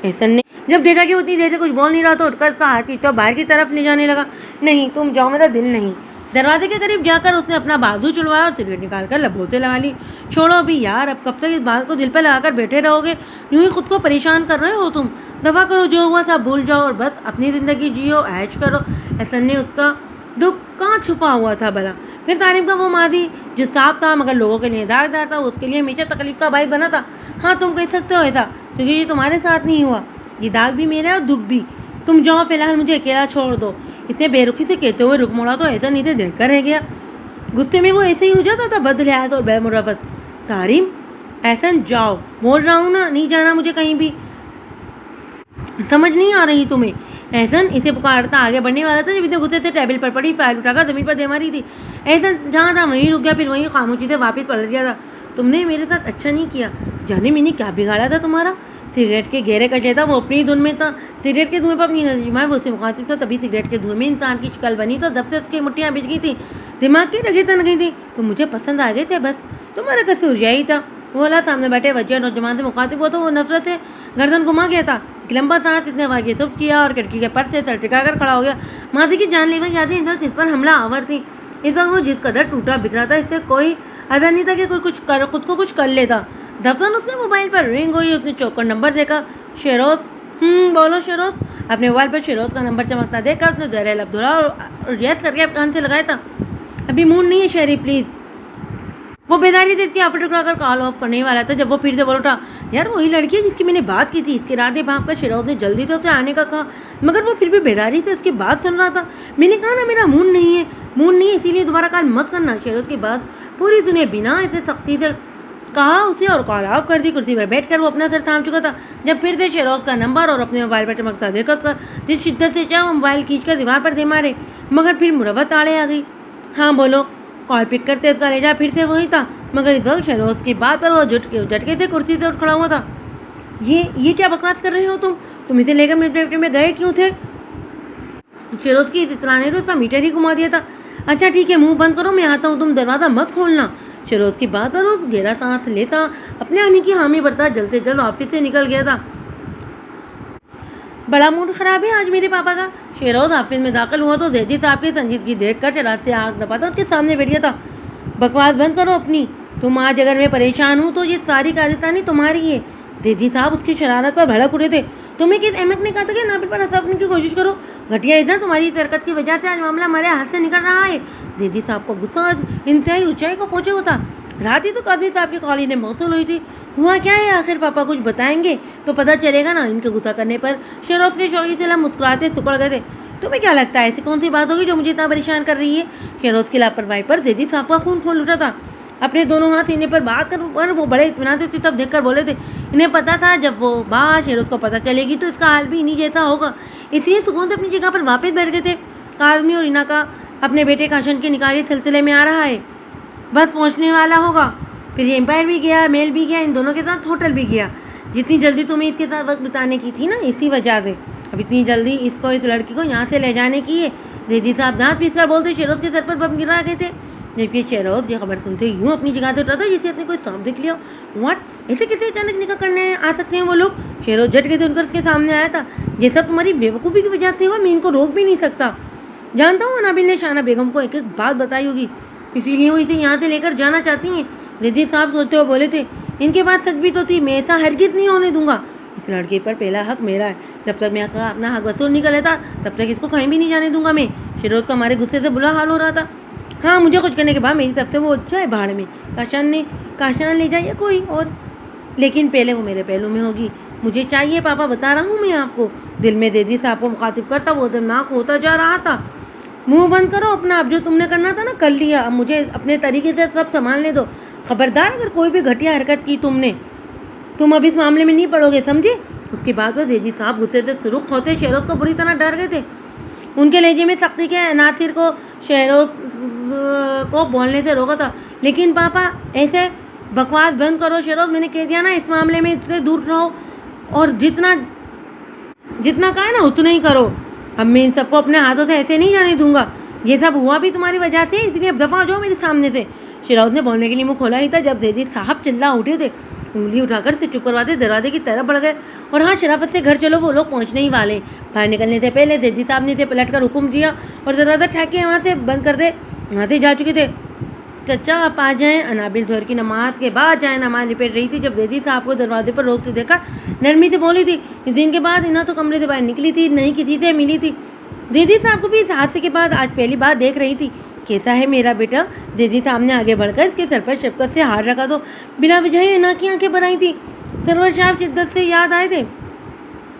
एहसन ने जब देखा कि उतनी देर से कुछ बोल नहीं रहा तो उठकर उसका हाथ खींचकर बाहर की तरफ ले जाने लगा। नहीं तुम जाओ, मेरा दिल नहीं। दरवाजे के करीब जाकर उसने अपना बाजू चुड़वाया और सिगरेट निकालकर लबों से लगा ली। छोड़ो अभी यार, अब कब तक इस बात को दिल पर लगाकर बैठे रहोगे? यूं ही खुद को परेशान कर रहे हो तुम। दफा करो, जो हुआ सब भूल जाओ और बस अपनी ज़िंदगी जियो, ऐश करो। एहसन ने उसका दुख कहाँ छुपा हुआ था भला? फिर तारिम का वो मादी जो साफ था मगर लोगों के लिए दागदार था, उसके लिए हमेशा तकलीफ का बाइस बना था। हाँ तुम कह सकते हो ऐसा, क्योंकि ये तुम्हारे साथ नहीं हुआ। ये दाग भी मेरा है और दुख भी। तुम जाओ, फिलहाल मुझे अकेला छोड़ दो। इसने बेरुखी से कहते हुए रुक मोड़ा तो ऐसा नीचे देखकर रह गया। गुस्से में वो ऐसे ही हो जाता था, बदलियात और बेमुरवत। तारिम, एहसन जाओ, बोल रहा हूँ ना, नहीं जाना मुझे कहीं भी। समझ नहीं आ रही तुम्हें? एहसन इसे पुकारता आगे बढ़ने वाला था जब इतने गुस्से से टेबल पर पड़ी फाइल उठाकर जमीन पर दे मारी थी। एहसन जहाँ था वहीं रुक गया, फिर वहीं खामोशी से वापस पलट गया था। तुमने मेरे साथ अच्छा नहीं किया। जाने मैंने क्या बिगाड़ा था तुम्हारा? सिगरेट के गहरे कचे था, वो अपनी धुन में था। सिगरेट के धुएं पर अपनी नजर जमाए वो उससे मुखातिब था, तभी सिगरेट के धुएं में इंसान की शिकल बनी तो दब से उसकी मुट्ठियाँ बिछ गई थी, दिमाग की रगें तन गई थी। तो मुझे पसंद आ गए थे, बस तुम्हारा कसूर यही था। वो वाला सामने बैठे वजह नौजवान से मुखातिब हुआ तो वो नफरत से गर्दन घुमा गया था। एक लंबा सांस इतने वाक़े सब किया और खिड़की के पर से सर टिकाकर खड़ा हो गया। मादी की जानलेवा यादें इस वक्त इस पर हमला आवर थी। इस वक्त वो जिस कदर टूटा बिखरा था, इससे कोई अदा नहीं था कि कोई खुद को कुछ कर लेता। दफन उसके मोबाइल पर रिंग हुई, उसने चौकर नंबर देखा। शेरोज। बोलो शेरोज। अपने मोबाइल पर शेरोज का नंबर चमकता देखकर उसने जहरे लब धुला और यस करके कान से लगाया था। अभी मूड नहीं है शेरी, प्लीज। वो बेदारी से इसकी आफट उठाकर कॉल ऑफ करने वाला था जब वो फिर से बोल उठा, यार वही लड़की है जिसकी मैंने बात की थी। इसके इरादे भाप कर शेरोज ने जल्दी से उसे आने का कहा, मगर वो फिर भी बेदारी से उसकी बात सुन रहा था। मैंने कहा ना मेरा मूड नहीं है, इसीलिए दोबारा कॉल मत करना। शेरोज की बात पूरी सुने बिना ऐसे सख्ती से कहा उसे और कॉल ऑफ कर दी। कुर्सी पर बैठकर वो अपना सर थाम चुका था जब फिर से शेरोज का नंबर और अपने मोबाइल पर चमकता देखा उसका जिस शिद्दत से चाहे वो मोबाइल खींचकर दीवार पर दे मारे, मगर फिर मुरव्वत आड़े आ गई। हाँ बोलो। कॉल पिक करते उसका लहजा फिर से वही था, मगर इस वक्त शेरोज की बात पर वो झटके से कुर्सी से उठ खड़ा हुआ था। ये क्या बकवास कर रहे हो तुम इसे लेकर मिलिट्री में गए क्यों थे? शेरोज की इतराने तो उसका मीटर ही घुमा दिया था। अच्छा ठीक है, मुंह बंद करो, मैं आता हूँ, तुम दरवाज़ा मत खोलना। शेरोज की बात पर उस गहरा सांस लेता अपने आने की हामी भरता जल्द से जल्द ऑफिस से निकल गया था। बड़ा मूड खराब है आज मेरे पापा का। शेरोज ऑफिस में दाखिल हुआ तो जैदी साहब की संजीदगी देखकर शराब से आग दबाता उसके सामने बैठ गया था। बकवास बंद करो अपनी। तुम आज अगर मैं परेशान हूँ तो ये सारी कारस्तानी तुम्हारी है। जैदी साहब उसकी शरारत पर भड़क उठे थे। तुम्हें किस अहमक ने कहा था कि नाबिल पर हंसाने की कोशिश करो? घटिया इधर तुम्हारी इस हरकत की वजह से आज मामला हमारे हाथ से निकल रहा है। जैदी साहब को गुस्सा आज इंतहाई ऊंचाई को पहुंचे होता। रात ही तो काजमी साहब की कॉल इन्हें मौसूल हुई थी। हुआ क्या है आखिर? पापा कुछ बताएंगे तो पता चलेगा ना। इनके गुस्सा करने पर शेरोज के शौकी से मुस्कुराते सुकड़ गए थे। तुम्हें क्या लगता है ऐसी कौन सी बात होगी जो मुझे इतना परेशान कर रही है? शेरोज की लापरवाही पर जैदी साहब का खून खोल उठा था। अपने दोनों हाथ सीने पर बात कर वो बड़े इत्मीनान से उसकी तरफ देखकर बोले थे। इन्हें पता था जब वो बात शेरोज को पता चलेगी तो इसका हाल भी इन्हीं जैसा होगा, इसलिए सुकून से अपनी जगह पर वापस बैठ गए थे। काजमी और इना का अपने बेटे काशन के निकाह के सिलसिले में आ रहा है, बस पहुँचने वाला होगा। फिर ये एम्पायर भी गया, मेल भी गया, इन दोनों के साथ होटल भी गया। जितनी जल्दी तुम्हें इसके साथ वक्त बिताने की थी ना, इसी वजह से अब इतनी जल्दी इसको इस लड़की को यहाँ से ले जाने की है। जैदी साहब दांत पीस कर बोलते शेरोज के सर पर बम गिरा गए थे। जबकि शेरोज ये खबर सुनते यूं अपनी जगह से उठा था जिसे अपने कोई सांप देख लिया। व्हाट, ऐसे कैसे अचानक निकाह करने आ सकते हैं वो लोग? शेरोज झटके से उनकर उसके सामने आया था। ये सब तुम्हारी बेवकूफ़ी की वजह से हुआ, मैं इनको रोक भी नहीं सकता। जानता हूँ नाबिल ने शाना बेगम को एक एक बात बताई होगी, इसीलिए वो इसे यहाँ से लेकर जाना चाहती हैं। जैदी साहब सोचते हुए बोले थे, इनके पास सच भी तो थी, मैं ऐसा हरगिज़ नहीं होने दूंगा। इस लड़के पर पहला हक मेरा है, जब तक मैं अपना हक वसूल नहीं कर लेता तब तक इसको कहीं भी नहीं जाने दूंगा मैं। शेरोज का हमारे गुस्से से बुरा हाल हो रहा था। हाँ, मुझे कुछ करने के बाद मेरी तरफ से वो जाए भाड़ में, काशान ले जाए या कोई और, लेकिन पहले वो मेरे पहलू में होगी। मुझे चाहिए पापा, बता रहा हूँ मैं आपको। दिल में जैदी साहब को मुखातिब करता वो दर्दनाक होता जा रहा था। मुंह बंद करो अपना, अब जो तुमने करना था ना कर लिया, अब मुझे अपने तरीके से सब संभालने दो। खबरदार अगर कोई भी घटिया हरकत की तुमने, तुम अब इस मामले में नहीं पड़ोगे, समझे। उसके बाद वह जैदी साहब गुस्से से सुरुख होते शहरोज को बुरी तरह डर गए थे। उनके लहजे में सख्ती के नासिर को शहरोज को बोलने से रोका था। लेकिन पापा ऐसे बकवास बंद करो शहरोज, मैंने कह दिया ना, इस मामले में इससे दूर रहो और जितना जितना कहा है ना उतना ही करो। अब मैं इन सबको अपने हाथों से ऐसे नहीं जाने दूंगा। ये सब हुआ भी तुम्हारी वजह से, इसलिए अब दफा हो जाओ मेरे सामने से। शहरोज ने बोलने के लिए मुंह खोला ही था जब जैदी साहब चिल्ला उठे थे। उंगली उठाकर से चुप करवाते दरवाजे की तरफ बढ़ गए। और हाँ, शराफत से घर चलो, वो लोग पहुंचने ही वाले। बाहर निकलने से पहले जैदी साहब ने इसे पलट कर हुक्म दिया और दरवाजा ठेके वहाँ से बंद कर दे। वहाँ से जा चुके थे। चचा आप आ जाएं। अनाबिल जोहर की नमाज के बाद जाए नमाज लिपेट रही थी जब जैदी साहब को दरवाजे पर रोकते देखा नरमी से बोली थी। इस दिन के बाद इन्हें तो कमरे से बाहर निकली थी, नहीं किसी से मिली थी। जैदी साहब को भी इस हादसे के बाद आज पहली बार देख रही थी। कैसा है मेरा बेटा? जैदी साहब ने आगे बढ़कर इसके सर पर शफकत से हाथ रखा तो बिना वजह इना की आंखें भर आई थी। सरवर साहब शिद्दत से याद आए थे।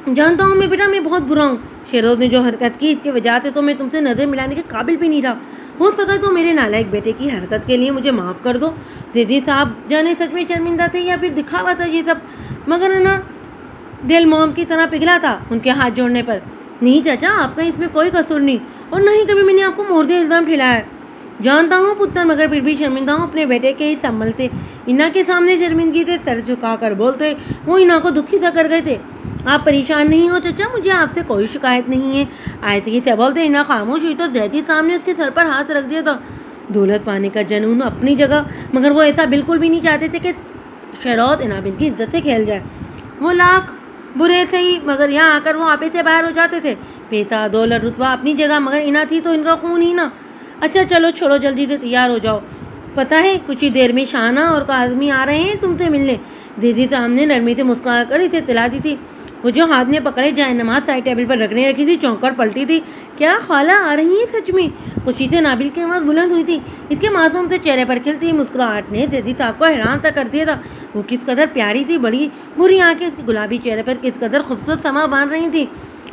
जानता हूँ मैं बेटा, मैं बहुत बुरा हूँ। शहरोज ने जो हरकत की इसकी वजह से तो मैं तुमसे नजर मिलाने के काबिल भी नहीं था। हो सका तो मेरे नालायक बेटे की हरकत के लिए मुझे माफ़ कर दो। जैदी साहब जाने सच में शर्मिंदा थे या फिर दिखावा था ये सब, मगर ना दिल मोम की तरह पिघला था उनके हाथ जोड़ने पर। नहीं चाचा, आपका इसमें कोई कसूर नहीं, और नहीं कभी मैंने आपको मोर्दे इल्ज़ाम ठिलाया है। जानता हूँ पुत्र, मगर फिर भी शर्मिंदा हूँ अपने बेटे के इस अमल से। इना के सामने शर्मिंदगी से सर झुकाकर बोलते वो इना को दुखी सा कर गए थे। आप परेशान नहीं हो चचा, मुझे आपसे कोई शिकायत नहीं है। ऐसे से बोलते इना खामोश हुई तो जैदी सामने उसके सर पर हाथ रख दिया था। दौलत पाने का जुनून अपनी जगह, मगर वो ऐसा बिल्कुल भी नहीं चाहते थे कि शहरोज इनाबिल की इज्जत से खेल जाए। वो लाख बुरे से ही, मगर यहाँ आकर वो आपे से बाहर हो जाते थे। पैसा दौलत रुतबा अपनी जगह, मगर इना थी तो इनका खून ही ना। अच्छा चलो छोड़ो, जल्दी से तैयार हो जाओ। पता है कुछ ही देर में शाना और काजमी आ रहे हैं तुमसे मिलने। दीदी सामने नरमी से मुस्कुरा कर इसे तिला दी थी। वो जो हाथ में पकड़े जाए नमाज साइड टेबल पर रखने रखी थी चौंकर पलटी थी। क्या खाला आ रही है सच में? खुशी से नाबिल की आवाज़ बुलंद हुई थी। इसके मासूम से चेहरे पर खिलती मुस्कुराहट ने जैदी साहब को हैरान सा कर दिया था। वो किस कदर प्यारी थी, बड़ी बुरी आंखें उसके गुलाबी चेहरे पर किस कदर खूबसूरत समा बांध रही थी।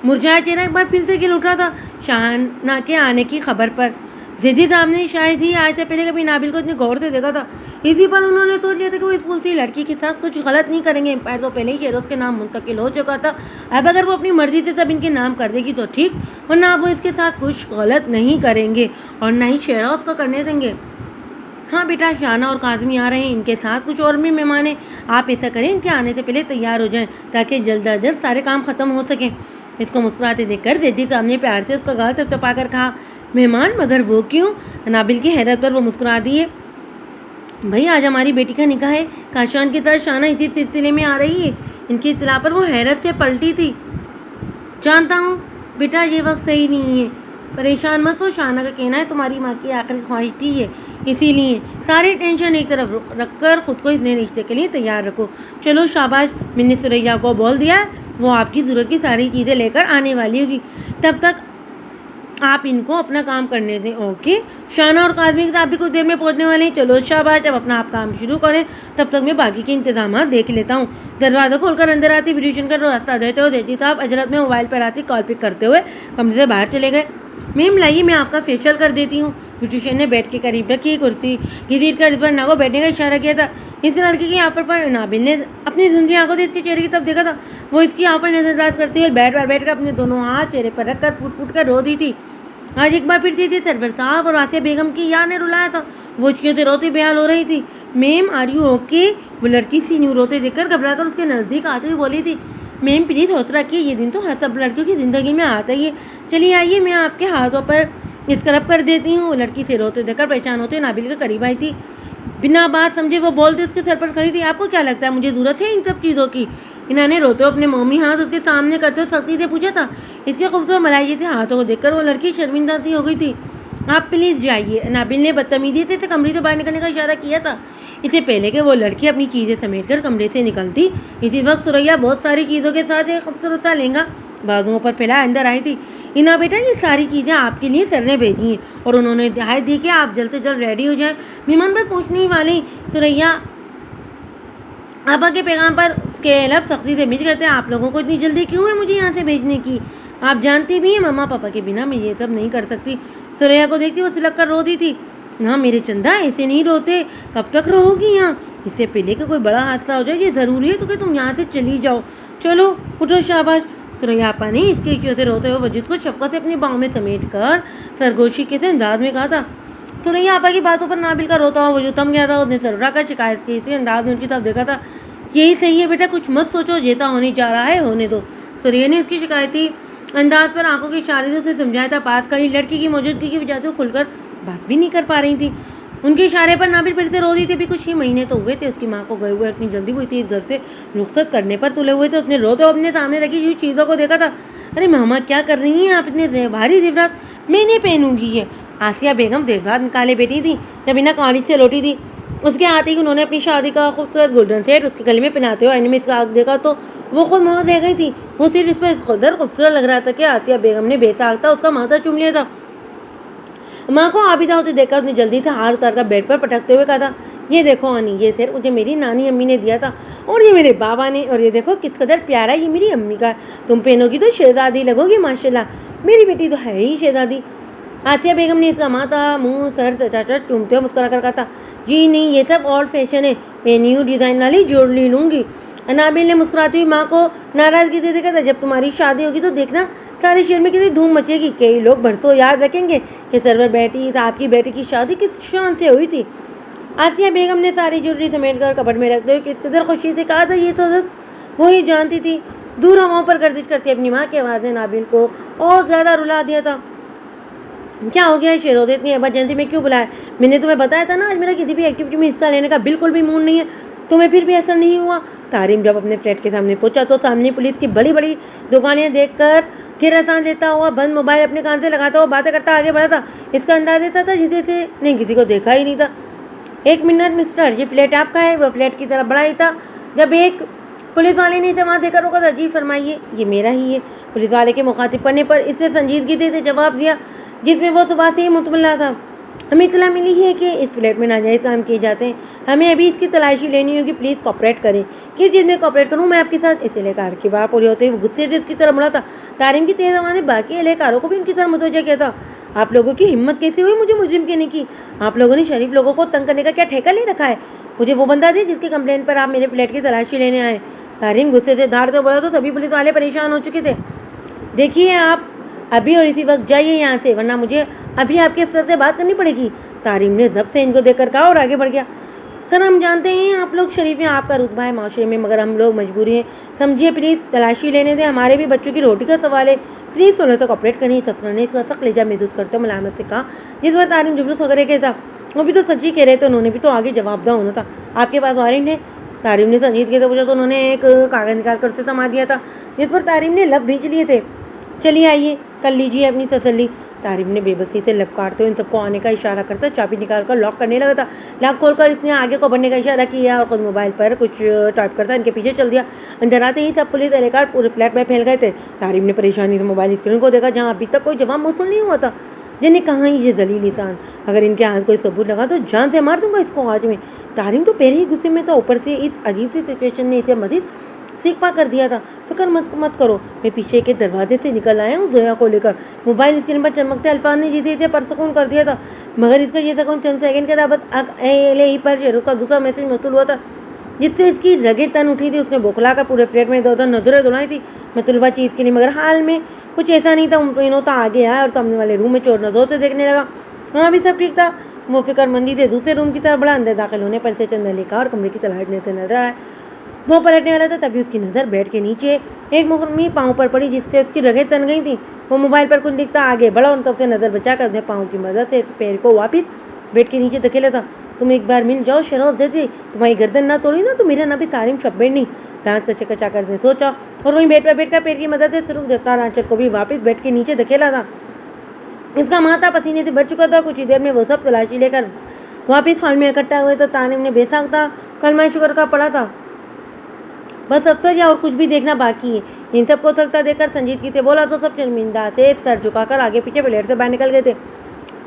मुरझाया चेहरा एक बार फिर से खिल उठा था शाना के आने की खबर पर। जैदी साहब ने शायद ही आज से पहले कभी नाबिल को इतने गौर से देखा था। इसी पर उन्होंने सोच लिया था कि वो इस पुलसी लड़की के साथ कुछ गलत नहीं करेंगे। एम्पायर तो पहले ही शहरोज के नाम मुंतकिल हो चुका था। अब अगर वो अपनी मर्जी से सब इनके नाम कर देगी तो ठीक, वरना वो इसके साथ कुछ गलत नहीं करेंगे और ना ही शहरोज को करने देंगे। हाँ बेटा, शाना और काजमी आ रहे हैं, इनके साथ कुछ और भी मेहमान हैं। आप ऐसा करें इनके आने से पहले तैयार हो जाएं ताकि जल्द अज जल्द सारे काम खत्म हो सकें। इसको मुस्कुराते देखकर जैदी साहब ने प्यार से उसका गाल थपथपा कर कहा, मेहमान? मगर वो क्यों? नाबिल की हैरत पर वो मुस्कुरा दिए। भाई आज हमारी बेटी का निकाह है, काशान के साथ शाना इसी सिलसिले में आ रही है। इनकी इत्तला पर वो हैरत से पलटी थी। जानता हूँ बेटा ये वक्त सही नहीं है, परेशान मत हो। शाना का कहना है तुम्हारी माँ की आखिरी ख्वाहिश थी ये, इसीलिए सारी टेंशन एक तरफ रखकर खुद को इस नए रिश्ते के लिए तैयार रखो। चलो शाबाश, मैंने सुरैया को बोल दिया, वो आपकी ज़रूरत की सारी चीज़ें लेकर आने वाली होगी। तब तक आप इनको अपना काम करने दें। ओके, शाना और काजमी के साथ भी कुछ देर में पहुंचने वाले हैं। चलो शाबाश, अब अपना आप काम शुरू करें, तब तक मैं बाकी के इंतजाम देख लेता हूँ। दरवाज़ा खोलकर अंदर आती ब्यूटिशियन का रास्ता देते हुए जैदी साहब अजरत में मोबाइल पर आती कॉल पिक करते हुए कमरे से बाहर चले गए। मैम लाइए, मैं आपका फेशियल कर देती हूँ। ब्यूटिशियन ने बेड के करीब रखी कुर्सी घसीट कर इस पर नागो बैठने का इशारा किया था। इस लड़की की यहाँ पर नाबिल ने अपनी धुंधली आंखों से इसके चेहरे की तरफ देखा था। वो इसकी यहाँ पर नजरअंदाज करते हुए बेड पर बैठकर अपने दोनों हाथ चेहरे पर रखकर फूट फूट कर रो दी थी। आज एक बार फिर थी सरवर साहब और आसिया बेगम की याद ने रुलाया था। वो उसके से रोती बेहाल हो रही थी। Ma'am are you okay? वो लड़की सी न्यू रोते देखकर घबराकर उसके नज़दीक आते हुए बोली थी, मैम प्लीज़ हौसला रखिए, ये दिन तो हर सब लड़कियों की ज़िंदगी में आता ही है। चलिए आइए, मैं आपके हाथों पर स्क्रब कर देती हूँ। वो लड़की से रोते देखकर परेशान होते नाबिल के करीब आई थी। बिना बात समझे वो बोलते उसके सर पर खड़ी थी। आपको क्या लगता है मुझे ज़रूरत है इन सब चीज़ों की? इन्होंने रोते हुए अपने मौमी हाथ उसके सामने करते हुए सख्ती से पूछा था। इसके खूबसूरत मलाई से हाथों को देखकर वो लड़की शर्मिंदा सी हो गई थी। आप प्लीज़ जाइए, नाबिल ने बदतमीजी से कमरे से बाहर निकलने का इशारा किया था। इससे पहले कि वो लड़की अपनी चीज़ें समेटकर कमरे से निकलती, इसी वक्त सुरैया बहुत सारी चीज़ों के साथ एक खूबसूरत सा लहंगा बाजुओं पर फैला अंदर आई थी। इना बेटा, ये सारी चीज़ें आपके लिए सर ने भेजी हैं और उन्होंने हिदायत दी कि आप जल्द से जल्द रेडी हो जाएं। मेहमान बस पहुँचने ही वाले। सुरैया आपा के पैगाम पर उसके लब सख्ती से मिर्च कहते हैं, आप लोगों को इतनी जल्दी क्यों है मुझे यहाँ से भेजने की? आप जानती भी हैं मम्मा पापा के बिना मैं ये सब नहीं कर सकती। सुरैया को देखती वो सिलक कर रो दी थी। ना मेरे चंदा, ऐसे नहीं रोते, कब तक रहोगी यहाँ? इससे पहले कि कोई बड़ा हादसा हो जाए, ये ज़रूरी है तो कि तुम यहाँ से चली जाओ। चलो उठो, शाबाश। सुरैया आपा ने इसके इच्छा से रोते हुए वजूद को शफ़क़त से अपनी बाहों में समेट कर सरगोशी के से अंदाज में कहा था। सुरैया आपा की बातों पर नाबिल का रोता हुआ वजूद थम गया था। उसने सर उठाकर शिकायत के इसी अंदाज में उनकी तरफ देखा था। यही सही है बेटा, कुछ मत सोचो, जैसा होने जा रहा है होने दो। सुरैया ने उसकी शिकायती अंदाज पर आंखों के इशारे से उसे समझाया था। पास खड़ी लड़की की मौजूदगी की वजह से वो खुलकर बात भी नहीं कर पा रही थी। उनके इशारे पर नाबिल फिर से रो रही थी। अभी कुछ ही महीने तो हुए थे उसकी माँ को गए हुए, इतनी जल्दी वो इसी घर से रुखसत करने पर तुले हुए थे। उसने रोते हुए अपने सामने रखी हुई चीज़ों को देखा था। अरे मामा क्या कर रही हैं आप? इतने भारी जेवरात मैं नहीं पहनूंगी ये। आसिया बेगम जेवरात निकाले बैठी थी जब बिना कॉलेज से लौटी थी। उसके आते ही उन्होंने अपनी शादी का खूबसूरत गोल्डन सेट उसके गले में पहनाते हुए आईने में इसका आग देखा तो वो खुद मोहर रह गई थी। वो सिर्फ इस पर इस कदर खूबसूरत लग रहा था कि आसिया बेगम ने बेसाख्ता उसका माथा चूम लिया था। माँ को आबिदा होते देखकर उसने जल्दी से हार उतार कर बेड पर पटकते हुए कहा था, ये देखो अनी, ये सेट मुझे मेरी नानी अम्मी ने दिया था और ये मेरे बाबा ने, और ये देखो किस कदर प्यारा ये मेरी अम्मी का। तुम पहनोगी तो शहजादी लगोगी माशाल्लाह। मेरी बेटी तो है ही शहजादी। आसिया बेगम ने इसका माथा, मुंह, सर चटाचट चूमते हुए मुस्कुरा कर कहा था, जी नहीं, ये सब ओल्ड फैशन है, मैं न्यू डिज़ाइन वाली ज्वेलरी लूँगी। अनाबिल ने मुस्कुराती हुई माँ को नाराज़गी से देखा था। जब तुम्हारी शादी होगी तो देखना सारे शहर में कितनी धूम मचेगी। कई लोग बरसों याद रखेंगे कि सरवर बेटी आपकी बेटी की शादी किस शान से हुई थी। आसिया बेगम ने सारी ज्वेलरी समेट कर कपड़ में रखते हुए किस कदर खुशी से कहा था, ये तो वो ही जानती थी। दूर हवाओं पर गर्दिश करती अपनी माँ की आवाज़ ने नाबिल को और ज़्यादा रुला दिया था। क्या हो गया है शेरोज़, इतनी इमरजेंसी में क्यों बुलाया? मैंने तुम्हें बताया था ना आज मेरा किसी भी एक्टिविटी में हिस्सा लेने का बिल्कुल भी मूड नहीं है। तुम्हें फिर भी असर नहीं हुआ? तारिम जब अपने फ्लैट के सामने पहुंचा तो सामने पुलिस की बड़ी बड़ी दुकानें देखकर किरासान लेता हुआ बंद मोबाइल अपने कान से लगाता हुआ बातें करता आगे बढ़ा था। इसका अंदाज ऐसा था जिसे से नहीं किसी को देखा ही नहीं था। एक मिनट मिस्टर, ये फ्लैट आपका है? वह फ्लैट की तरफ बढ़ा ही था जब एक पुलिस वाले ने इसे वहाँ देखकर रोका था। जी फरमाइए, ये मेरा ही है। पुलिस वाले के मुखातिब करने पर इसने संजीदगी से जवाब दिया जिसमें वो सुबह से ही मुतमला था। हमें इतला मिली है कि इस फ्लैट में नाजायज़ काम किए जाते हैं, हमें अभी इसकी तलाशी लेनी होगी, प्लीज़ कॉपरेट करें। किस चीज़ में कॉपरेट करूँ मैं आपके साथ? इस एहलकार की बात पूरी होते ही वो गुस्से से उसकी तरफ मुड़ा था। तारिम की तेज़ आवाज़ ने बाकी एहलकारों को भी उनकी तरफ मुतवज्जह किया था। आप लोगों की हिम्मत कैसे हुई मुझे मुजरिम कहने की? आप लोगों ने शरीफ लोगों को तंग करने का क्या ठेका ले रखा है? मुझे वो बंदा दे जिसके कंप्लेंट पर आप मेरे फ्लैट की तलाशी लेने आए। तारिम गुस्से से धारते बोला तो सभी पुलिस वाले परेशान हो चुके थे। देखिए आप अभी और इसी वक्त जाइए यहाँ से, वरना मुझे अभी आपके अफसर से बात करनी पड़ेगी। तारिम ने जब से इनको देखकर कहा और आगे बढ़ गया। सर हम जानते हैं आप लोग शरीफ हैं, आपका रुतबा है माशरे में, मगर हम लोग मजबूरी हैं, समझिए प्लीज़ तलाशी लेने दें, हमारे भी बच्चों की रोटी का सवाल है, प्लीज़ थोड़ा सा कॉपरेट करें। सफर ने इसका सख्त लेजा महसूस करते हुए मलामत से कहा। जिस बार तारिम जुलूस वगैरह के था वो भी तो सच्ची कह रहे थे, उन्होंने भी तो आगे जवाबदार होना था। आपके पास वारंट है? तारिम ने संजीदगी से पूछा तो उन्होंने एक कागज़ निकाल कर उसे थमा दिया था जिस पर तारिम ने लब भेज लिए थे। चलिए आइए कर लीजिए अपनी तसल्ली। तारिम ने बेबसी से लब काटते हुए इन सबको आने का इशारा करता चाबी निकालकर लॉक करने लगा था। लॉक खोलकर इसने आगे को बढ़ने का इशारा किया और खुद मोबाइल पर कुछ टाइप करता इनके पीछे चल दिया। अंदर आते ही सब पुलिस एहलकार पूरे फ्लैट में फैल गए थे। तारिम ने परेशानी से मोबाइल स्क्रीन को देखा जहाँ अभी तक कोई जवाब मौसूल नहीं हुआ था। जिन्हें कहा ये जलील इंसान, अगर इनके हाथ कोई सबूत लगा तो जान से मार दूंगा इसको आज में। तारिम तो पहले ही गुस्से में था, ऊपर से इस अजीब सी सिचुएशन ने इसे मजीद सीखपा कर दिया था। फिक्र मत करो, मैं पीछे के दरवाजे से निकल आया हूँ जोया को लेकर। मोबाइल स्क्रीन पर चमकते अल्फाज ने जिसे इसे परसकून कर दिया था, मगर इसका ये सकून चंद सेकंड के बाद ही पर शेरों का दूसरा मैसेज मौसूल हुआ था जिससे इसकी रगें तन उठी थी। उसने बौखला कर पूरे फ्लैट में इधर उधर नजरें दौड़ाई थी मतलूबा चीज़ के लिए, मगर हाल में कुछ ऐसा नहीं था। उन तो आगे आया और सामने वाले रूम में चोर नजरों से देखने लगा। वहाँ भी सब ठीक था। वो फिक्रमंदी से दूसरे रूम की तरफ बढ़ा। अंदर दाखिल होने पर से चंद ने लिखा और कमरे की तलाश लेते नजर आया। वो पलटने वाला था तभी उसकी नज़र बेड के नीचे एक मुकरमी पाँव पर पड़ी जिससे उसकी रगें तन गई थी। वो मोबाइल पर कुछ लिखता आगे बढ़ा और सबसे नज़र बचाकर उसने पाँव की मदद से पैर को वापस बेड के नीचे धकेला था। तुम एक बार मिल जाओ शरोज जैसे, तुम्हारी गर्दन ना तोड़ी ना तो मेरा ना भी तारिम शब्बेर नहीं। दांत कच्चे कचा कर सोचा और वहीं बेड पर बैठकर पैर की मदद से शुरू रफ्तार आंचल को भी वापस बेड के नीचे धकेला था। इसका माथा पसीने से भर चुका था। कुछ ही देर में वो सब तलाशी लेकर वापस हॉल में इकट्ठा हुए तो तारिम ने बेसाख्ता कलमा शुक्र का पड़ा था। बस अफसर या और कुछ भी देखना बाकी है। इन सबको थकता देखकर संजीदगी से बोला तो सब शर्मिंदा से सर झुकाकर आगे पीछे फ्लैट से बाहर निकल गए थे।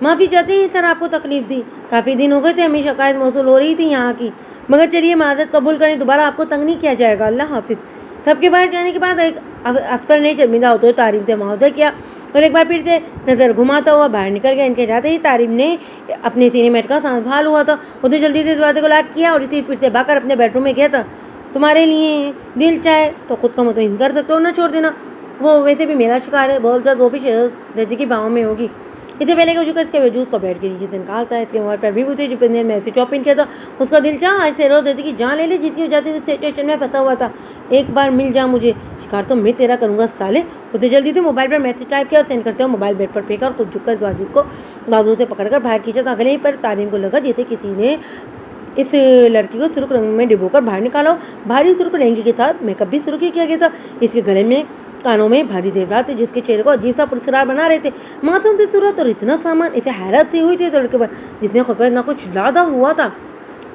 माफ़ी चाहते हैं सर, आपको तकलीफ दी, काफ़ी दिन हो गए थे हमें शिकायत मौसूल हो रही थी यहाँ की, मगर चलिए माज़रत कबूल करें, दोबारा आपको तंग नहीं किया जाएगा, अल्लाह हाफिज़। सबके बाहर जाने के बाद एक अफसर ने शर्मिंदा होते हुए तारिम से मुआवजा किया और एक बार फिर से नज़र घुमाता हुआ बाहर निकल गया। इनके जाते ही तारिम ने अपने सिनेमेट का संभाल हुआ था, उसने जल्दी से इस बात को लॉक किया और इसी स्पीड से भागकर अपने बेडरूम में गया था। तुम्हारे लिए दिल चाहे तो खुद को मुतमईन कर सकते हो, ना छोड़ देना, वो वैसे भी मेरा शिकार है, बहुत जल्द वो भी शहजादी की बाहों में होगी। इससे पहले कि इसके वजूद को बेड के नीचे से निकालता है, इसके मोबाइल पर भी होती जिसने मैसेज शॉपिंग किया था, उसका दिल चाह आज शहजादी की जान ले ले, जिसकी वजह से उस सिचुएशन में फंसा हुआ था। एक बार मिल जा मुझे, शिकार तो मैं तेरा करूंगा साले। उसने जल्दी से मोबाइल पर मैसेज टाइप किया और सेंड करते हुए मोबाइल बेड पर फेंका और खुद झुककर वाजिद को बाजू से पकड़कर बाहर खींचा। अगले ही पर तारीम को लगा जैसे किसी ने इस लड़की को सुर्ख रंग में डिबोकर बाहर निकाला। भारी सुर्ख लहंगे के साथ मेकअप भी सुर्ख किया गया था। इसके गले में कानों में भारी जेवरात थे जिसके चेहरे को अजीब सा पुरस्कार बना रहे थे। मासूम सी सूरत और इतना सामान, इसे हैरत सी हुई थी लड़के पर जिसने खुद पर ना कुछ लादा हुआ था।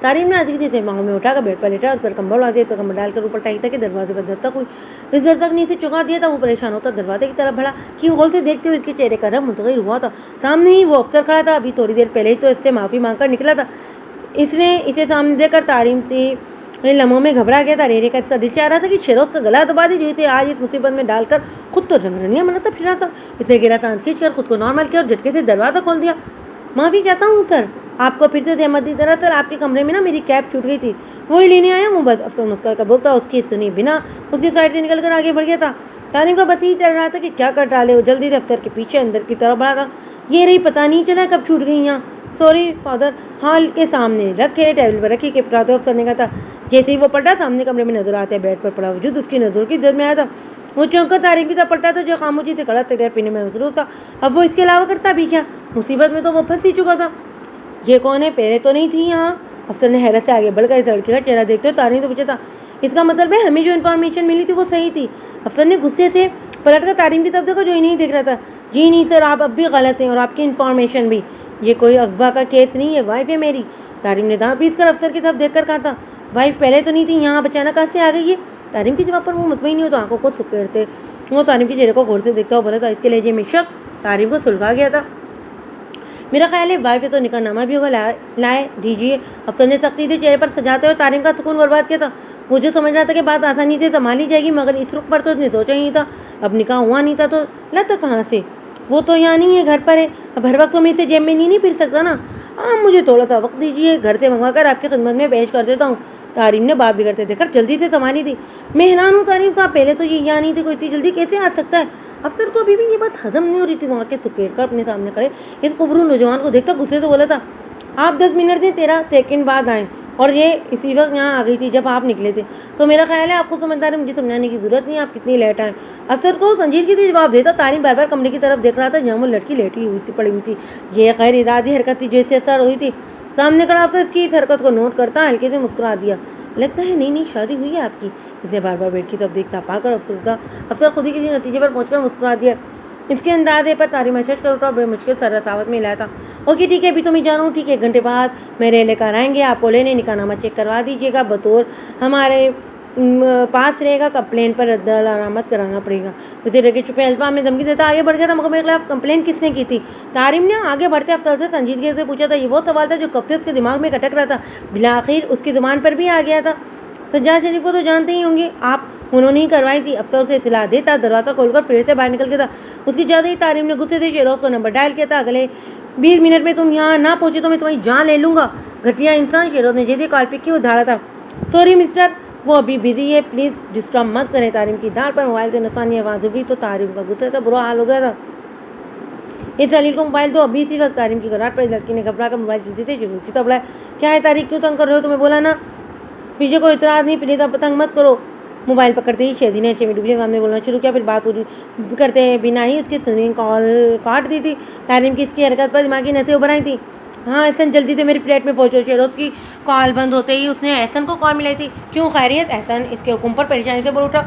तारीम ने अजीब से मांगों में उठाकर बेड पर लेटा, उस पर कंबल डाल दिया, पर कंबल डालकर ऊपर टाई था कि दरवाजे पर दस्तक हुई। इस दस्तक ने इसे चुका दिया था। वो परेशान होता दरवाजे की तरफ बढ़ा कि हॉल से देखते हुए इसके चेहरे का रंग मुतगैर हुआ था। सामने ही वो अफसर खड़ा था, अभी थोड़ी देर पहले ही तो इससे माफी मांगकर निकला था। इसने इसे सामने देखकर तारीम से लम्हों में घबरा गया था। रेरे का इसका दिल चाह रहा था कि शेरोज का गला दबा दी, जो इसे आज इस मुसीबत में डालकर खुद तो रंगरनिया मनाता फिरा था। इसने गिरा सांस खींचकर खुद को नॉर्मल किया और झटके से दरवाजा खोल दिया। माफी चाहता हूँ सर, आपको फिर से जहमत दी। दरअसल आपके कमरे में ना मेरी कैप छूट गई थी, वही लेने आया हूँ बस। अफसर मुस्कुरा कर बोलता उसकी सुनी बिना उसकी साइड से निकलकर आगे बढ़ गया था। तारीम का बस ही चल रहा था कि क्या कर डाले। वो जल्दी से अफसर के पीछे अंदर की तरफ बढ़ा था। ये रही, पता नहीं चला कब छूट गई यहाँ। Sorry father. हॉल के सामने रखे, टेबल पर रखी कैप उठाते अफसर ने कहा था। जैसे ही वो पलटा, सामने कमरे में नजर आते बेड पर पड़ा वजूद उसकी नजर की जद में आया था। वो चौंककर तारीम की तरफ पलटा था जो खामोशी से खड़ा सिगरेट पीने में मसरूफ था। अब वो इसके अलावा करता भी क्या, मुसीबत में तो वो फंस ही चुका था। ये कौन है, पहले तो नहीं थी यहाँ। अफसर ने हैरत से आगे बढ़कर इस लड़के का चेहरा देखते हुए तारीम से पूछा था। इसका मतलब है हमें जो इन्फॉर्मेशन मिली थी वो सही थी। अफसर ने गुस्से से पलटकर तारीम की तरफ देखा जो इन्हें देख रहा था। जी नहीं सर, आप अब भी गलत हैं और आपकी इन्फॉर्मेशन भी। ये कोई अगवा का केस नहीं है, वाइफ है मेरी। तारीम ने दांत पीसकर अफसर की तरफ देखकर कहा था। वाइफ पहले तो नहीं थी, यहाँ अचानक कहाँ से आ गई है? तारीम के जवाब पर वो मुतमईन नहीं हो तो आंखों को सुकेड़ते वो तारीम के चेहरे को गौर से देखता हुआ बोला था। इसके लहजे में शक तारीम को सुलगा गया था। मेरा ख्याल है वाइफ है तो निकाहनामा भी होगा, लाए दीजिए। अफसर ने सख्ती से चेहरे पर सजाते हुए तारीम का सुकून बर्बाद किया था। वो जो समझ रहा था कि बात आसानी से संभाली जाएगी, मगर इस रुख पर तो उसने सोचा ही नहीं था। अब निकाह हुआ नहीं था तो लता कहाँ से? वो तो यहाँ नहीं है, घर पर है। अब हर वक्त तो मैं इसे जेब में नहीं फिर सकता ना। हाँ, मुझे थोड़ा सा वक्त दीजिए, घर से मंगवा कर आपकी खिदमत में पेश कर देता हूँ। तारीम ने बात बिगड़ते देखकर जल्दी से संभाली थी। मैं हैरान हूँ तारीम साहब, पहले तो ये यहाँ नहीं थी, कोई इतनी जल्दी कैसे आ सकता है? अफसर को अभी भी ये बात हजम नहीं हो रही थी। वहाँ के सुकेड़ कर अपने सामने खड़े इस खुबरू नौजवान को देखकर गुस्से से बोला था। आप 10 मिनट से 13 सेकंड बाद आए और ये इसी वक्त यहाँ आ गई थी जब आप निकले थे। तो मेरा ख्याल है आपको समझदार है, मुझे समझाने की जरूरत नहीं, आप कितनी लेट आए। अफसर को संजीदगी से जवाब देता। तारीम बार बार कमरे की तरफ देख रहा था जहाँ वो लड़की लेटी हुई थी, पड़ी हुई थी। ये गैर इरादी हरकत थी जैसे असर हुई थी। सामने खड़ा अफसर इसकी इस हरकत को नोट करता हल्के से मुस्कुरा दिया। लगता है नई नई शादी हुई है आपकी। इसने बार बार बेड की तरफ देखता पाकर अफसर खुद ही किसी नतीजे पर पहुंचकर मुस्कुरा दिया। इसके अंदाजे पर तारीम महसूस कर उठा और बेमुश्किल सरसावत में लाया था। ओके ठीक है, अभी तो मैं जा रहा हूँ, ठीक है, 1 घंटे बाद मेरे लेकर आएंगे, आपको लेने निकाहनामा चेक करवा दीजिएगा, बतौर हमारे पास रहेगा, कंप्लेन पर रद्द कराना पड़ेगा। उसे रगे चुपे अल्फा में धमकी देता आगे बढ़ गया था। मगर मेरे खिलाफ कंप्लेन किसने की थी? तारीम ने आगे बढ़ते अफसर से संजीदगी से पूछा था। ये वो सवाल था जो कब से उसके दिमाग में खटक रहा था, बिला आखिर उसकी जुबान पर भी आ गया था। सज्जाद शरीफ को तो जानते ही होंगे आप, उन्होंने ही करवाई थी। अफसर उसे इतला देता दरवाजा खोलकर फिर से बाहर निकल गया था। उसकी जाते ही तारीम ने गुस्से से शेरोज को नंबर डायल किया था। अगले 20 मिनट में तुम यहाँ ना पहुंचे तो मैं तुम्हारी जान ले लूंगा, घटिया इंसान। शेरोज ने जैसे कॉल पिक की वो धारा था। सॉरी मिस्टर, वो अभी बिजी है, प्लीज डिस्टर्ब मत करें। तारीम की दाढ़ पर मोबाइल से नुकसानी आवाज उभरी तो तारीम का गुस्से से बुरा हाल हो गया था। इस अलील को मोबाइल दो अभी। इसी वक्त तारीम की घराट पर लड़की ने घबरा कर मोबाइल चलती थी शुरू की। बढ़ाया, क्या है तारीख, क्यों तंग कर रहे हो? तुम्हें बोला ना पीछे कोई इतराज नहीं, प्लीज अब तंग मत करो। मोबाइल पकड़ते ही शेदी ने 6 मिनट डूबे सामने बोलना शुरू किया। फिर बात पूरी करते बिना ही उसकी स्विमिंग कॉल काट दी थी। तारीम की इसकी हरकत पर दिमागी नसें उभर आई थी। हाँ एहसन, जल्दी से मेरी फ्लैट में पहुंचो। शेरोज की कॉल बंद होते ही उसने एहसन को कॉल मिलाई थी। क्यों खैरियत? एहसन इसके हुक्म पर परेशानी से बोल उठा।